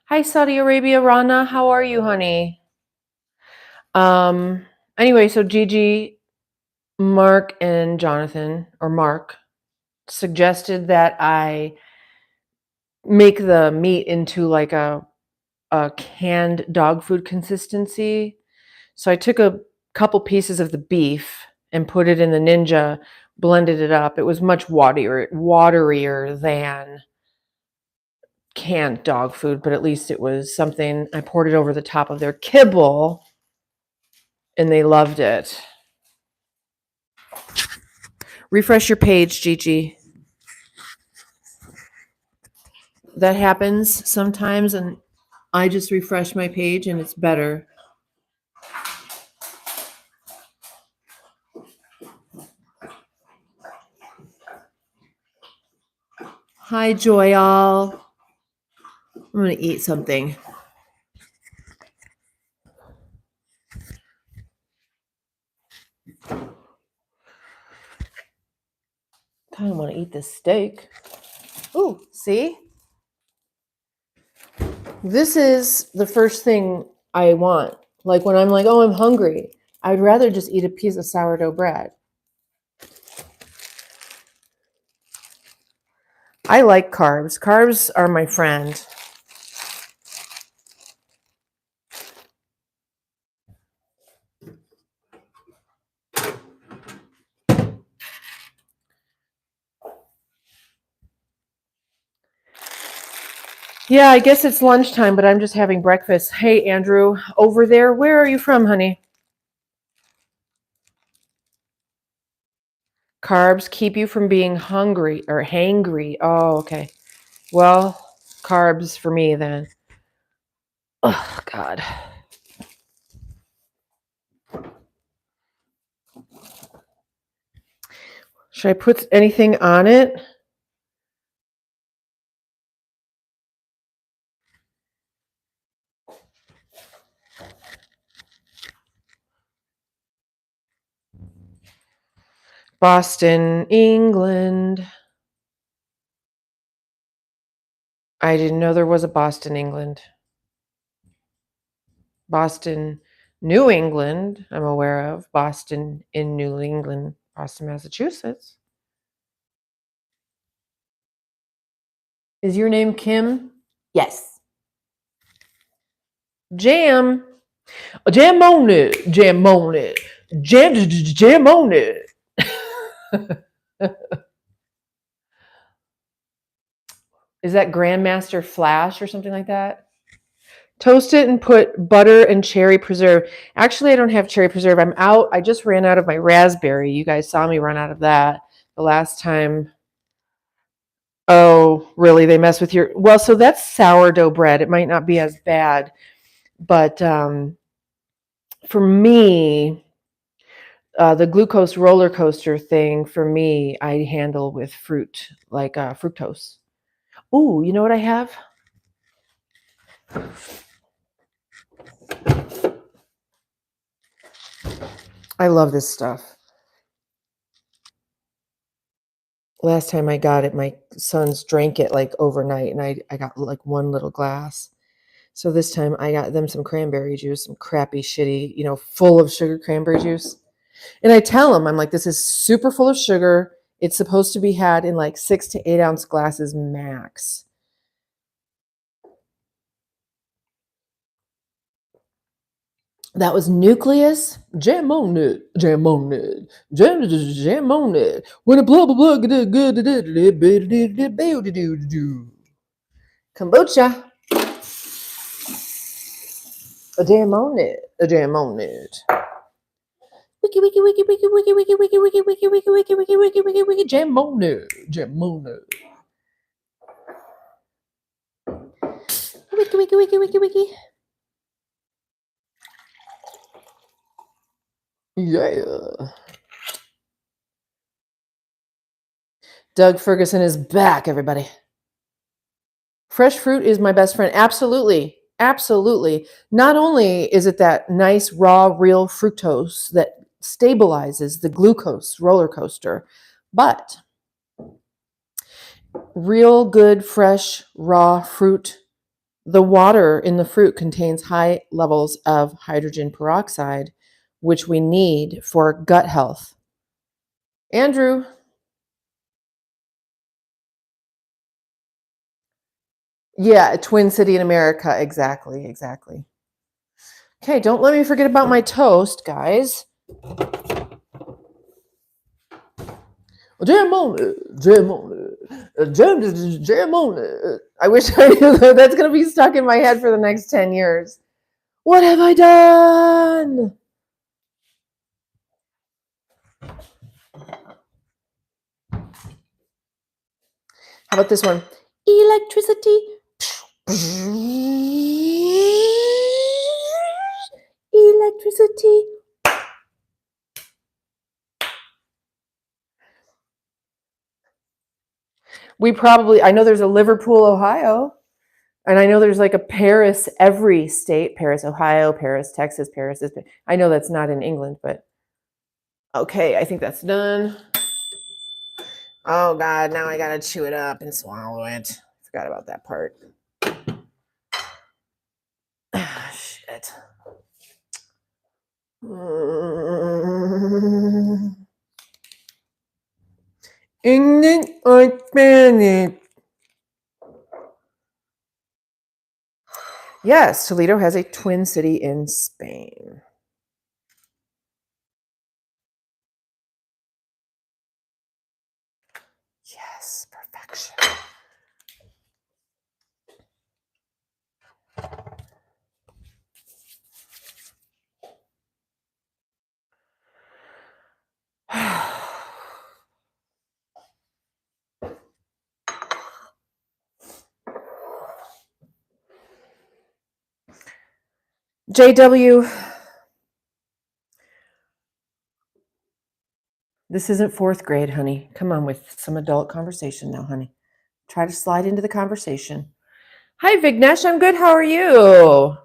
Hi, Saudi Arabia, Rana. How are you, honey? Anyway, so Gigi, Mark, and Jonathan, or Mark, suggested that I make the meat into like a canned dog food consistency. So I took a couple pieces of the beef and put it in the Ninja, blended it up. It was much waterier than canned dog food, but at least it was something. I poured it over the top of their kibble, and they loved it. Refresh your page, Gigi. That happens sometimes, and I just refresh my page, and it's better. Hi, Joyal. I'm going to eat something. Kind of want to eat this steak. Ooh, see? This is the first thing I want. Like when I'm like, oh, I'm hungry, I'd rather just eat a piece of sourdough bread. I like carbs. Carbs are my friend. Yeah, I guess it's lunchtime, but I'm just having breakfast. Hey, Andrew, over there, where are you from, honey? Carbs keep you from being hungry or hangry. Oh, okay. Well, carbs for me then. Oh, God. Should I put anything on it? Boston, England. I didn't know there was a Boston, England. Boston, New England, I'm aware of. Boston in New England, Boston, Massachusetts. Is your name Kim? Yes. Jam. Jam on it. Jam on it. Jam on it. Is that Grandmaster Flash or something like that? Toast it and put butter and cherry preserve. Actually, I don't have cherry preserve. I'm out. I just ran out of my raspberry. You guys saw me run out of that the last time. Oh, really? They mess with your... Well, so that's sourdough bread. It might not be as bad. But for me, the glucose roller coaster thing, for me, I handle with fruit, like fructose. Ooh, you know what I have? I love this stuff. Last time I got it, my sons drank it like overnight, and I got like one little glass. So this time I got them some cranberry juice, some crappy, shitty, full of sugar cranberry juice. And I tell them, I'm like, this is super full of sugar. It's supposed to be had in like 6 to 8 ounce glasses max. That was Nucleus. Jam on it. Jam on it. Jam on it. When a blah blah blah good. Kombucha. A jam on it. A jam on it. Wiki wiki wiki wiki wiki wiki wiki wiki wiki wiki wiki wiki wiki wiki wiki jam on it. Jam on it. Wiki wiki wiki wiki wiki. Yeah. Doug Ferguson is back, everybody. Fresh fruit is my best friend. Absolutely. Absolutely. Not only is it that nice, raw, real fructose that stabilizes the glucose roller coaster, but real good, fresh, raw fruit, the water in the fruit contains high levels of hydrogen peroxide, which we need for gut health. Andrew. Yeah, Twin City in America. Exactly. Okay, don't let me forget about my toast, guys. Jam on it, jam on it, jam on it. I wish I knew that. That's going to be stuck in my head for the next 10 years. What have I done? How about this one? Electricity. Electricity. I know there's a Liverpool, Ohio, and I know there's like a Paris, every state, Paris, Ohio, Paris, Texas, Paris. I know that's not in England, but okay, I think that's done. Oh God, now I gotta chew it up and swallow it. Forgot about that part. Ah, shit. England or Spanish? Yes, Toledo has a twin city in Spain. Yes, perfection. JW, this isn't fourth grade, honey. Come on with some adult conversation now, honey. Try to slide into the conversation. Hi, Vignesh. I'm good. How are you?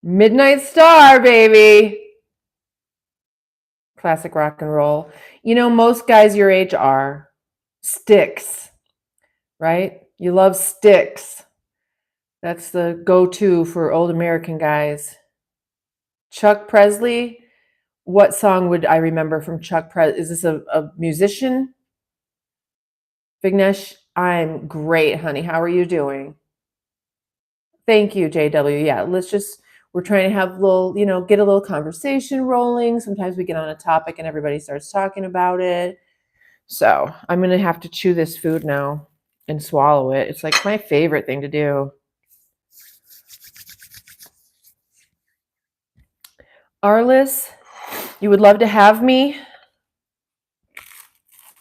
Midnight Star, baby. Classic rock and roll. You know, most guys your age are. Sticks, right? You love Sticks. That's the go-to for old American guys. Chuck Presley. What song would I remember from Chuck Presley? Is this a musician? Vignesh, I'm great, honey. How are you doing? Thank you, JW. Yeah, we're trying to have a little, get a little conversation rolling. Sometimes we get on a topic and everybody starts talking about it. So I'm going to have to chew this food now and swallow it. It's like my favorite thing to do. Arliss, you would love to have me?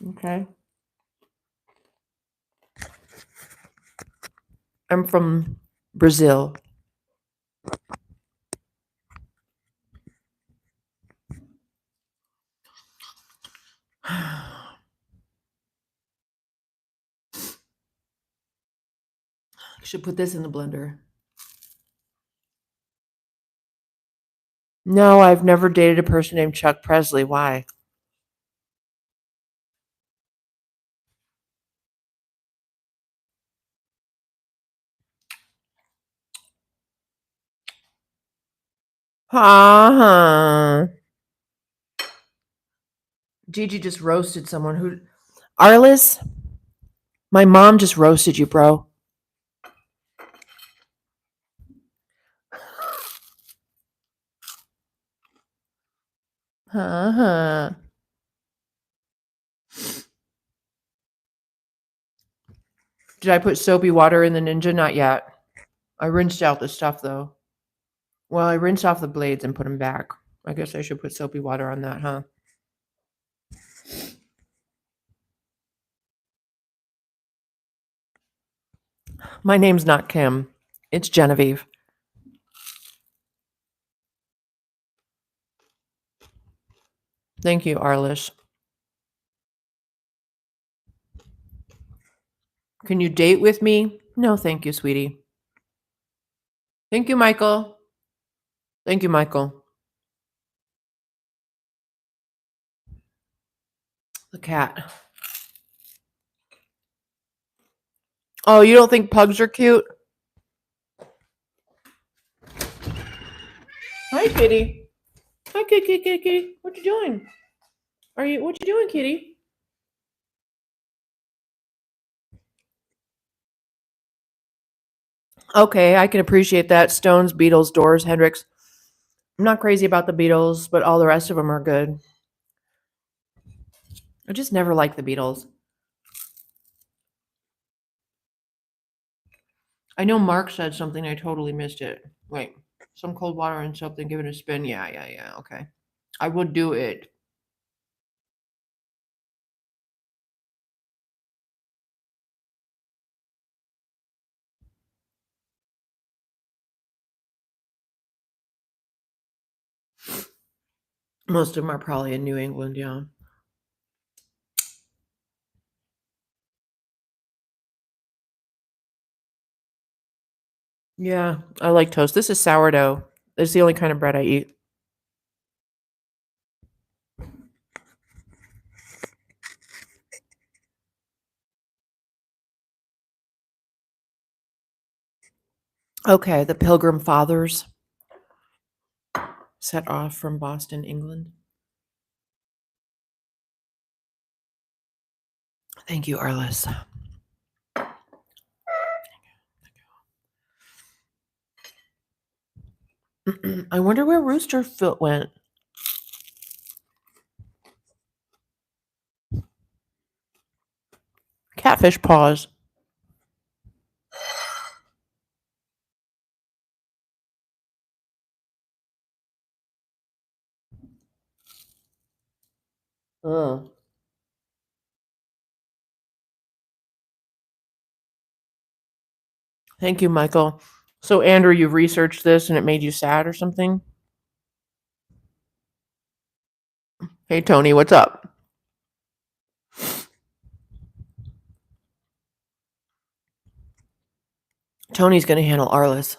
Okay. I'm from Brazil. I should put this in the blender. No, I've never dated a person named Chuck Presley. Why? Uh-huh. Gigi just roasted someone who... Arliss, my mom just roasted you, bro. Uh-huh. Did I put soapy water in the Ninja? Not yet. I rinsed out the stuff, though. Well, I rinsed off the blades and put them back. I guess I should put soapy water on that, huh? My name's not Kim. It's Genevieve. Thank you, Arliss. Can you date with me? No, thank you, sweetie. Thank you, Michael. Thank you, Michael. The cat. Oh, you don't think pugs are cute? Hi, kitty. Hi, kitty. What you doing? What you doing, kitty? Okay, I can appreciate that. Stones, Beatles, Doors, Hendrix. I'm not crazy about the Beatles, but all the rest of them are good. I just never liked the Beatles. I know Mark said something. I totally missed it. Wait, some cold water and soap, then give it a spin. Yeah. Okay. I would do it. Most of them are probably in New England, yeah. Yeah, I like toast. This is sourdough. It's the only kind of bread I eat. Okay, the Pilgrim Fathers set off from Boston, England. Thank you, Arliss. I wonder where Rooster Foot went. Catfish paws. Oh. Thank you, Michael. So, Andrew, you've researched this and it made you sad or something? Hey, Tony, what's up? Tony's going to handle Arliss.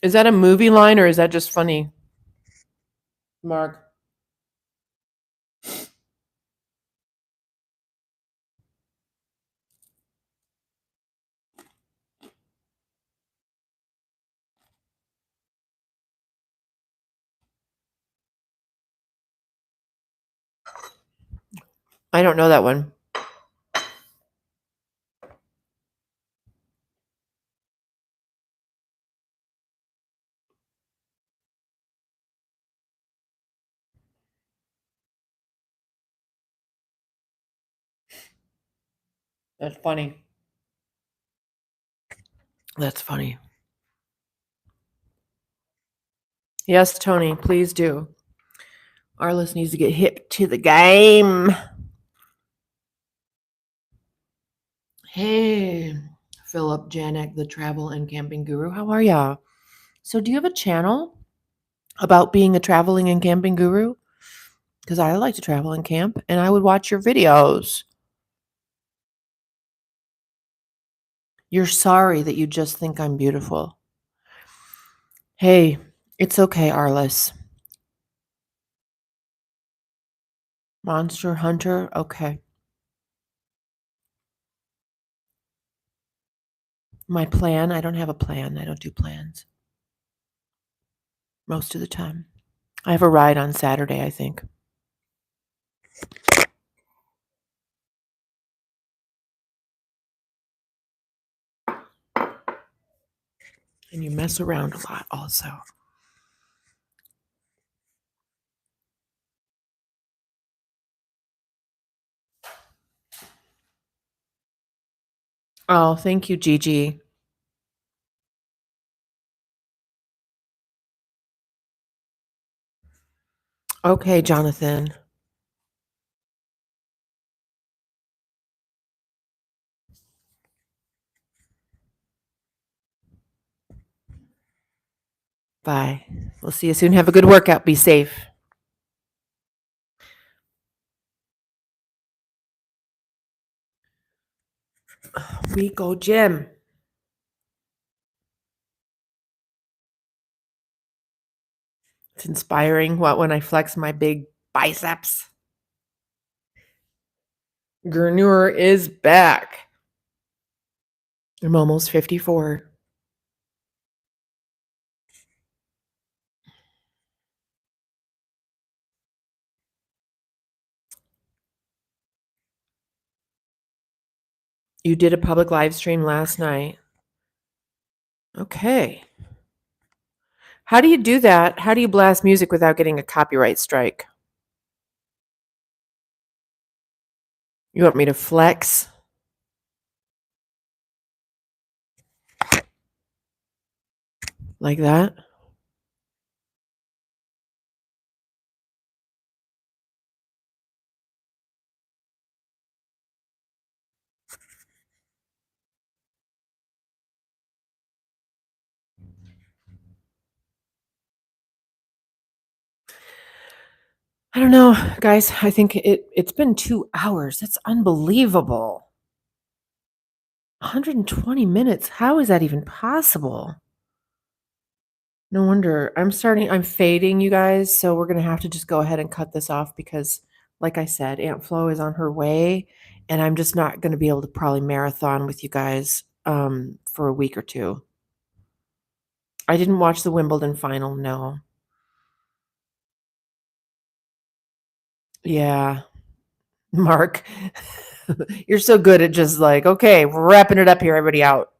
Is that a movie line or is that just funny, Mark? I don't know that one. That's funny. That's funny. Yes, Tony, please do. Arliss needs to get hip to the game. Hey, Philip Janek, the travel and camping guru. How are ya? So, do you have a channel about being a traveling and camping guru? Because I like to travel and camp, and I would watch your videos. You're sorry that you just think I'm beautiful. Hey, it's okay, Arliss. Monster Hunter? Okay. My plan? I don't have a plan. I don't do plans most of the time. I have a ride on Saturday, I think. And you mess around a lot also. Oh, thank you, Gigi. Okay, Jonathan. Bye. We'll see you soon. Have a good workout. Be safe. We go gym. It's inspiring. What when I flex my big biceps? Gurnure is back. I'm almost 54. You did a public live stream last night. Okay. How do you do that? How do you blast music without getting a copyright strike? You want me to flex? Like that? I don't know, guys. I think it's been 2 hours. That's unbelievable. 120 minutes. How is that even possible? No wonder. I'm fading, you guys, so we're gonna have to just go ahead and cut this off because, like I said, Aunt Flo is on her way, and I'm just not gonna be able to probably marathon with you guys, for a week or 2. I didn't watch the Wimbledon final, no. Yeah. Mark, you're so good at just like, okay, we're wrapping it up here, everybody out.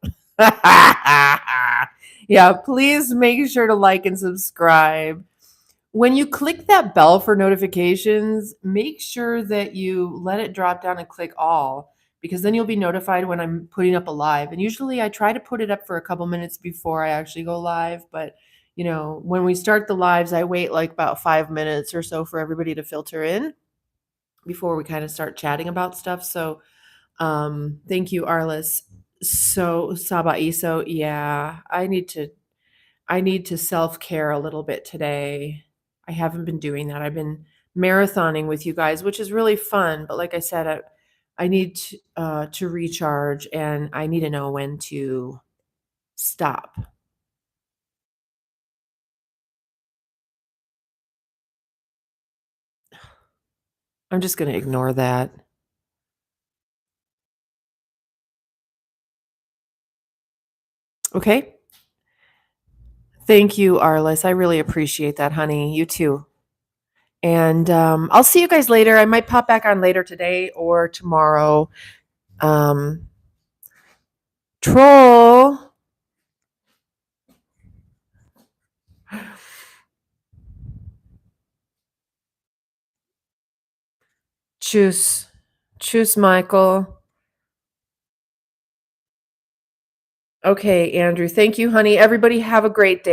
Yeah, please make sure to like and subscribe. When you click that bell for notifications, make sure that you let it drop down and click all because then you'll be notified when I'm putting up a live. And usually I try to put it up for a couple minutes before I actually go live, but when we start the lives, I wait like about 5 minutes or so for everybody to filter in before we kind of start chatting about stuff. So, thank you, Arlis. So, Sabaiso, yeah, I need to self-care a little bit today. I haven't been doing that. I've been marathoning with you guys, which is really fun. But like I said, I need to recharge and I need to know when to stop. I'm just going to ignore that. Okay. Thank you, Arlis. I really appreciate that, honey. You too. And I'll see you guys later. I might pop back on later today or tomorrow. Um, Troll. Choose. Choose, Michael. Okay, Andrew. Thank you, honey. Everybody have a great day.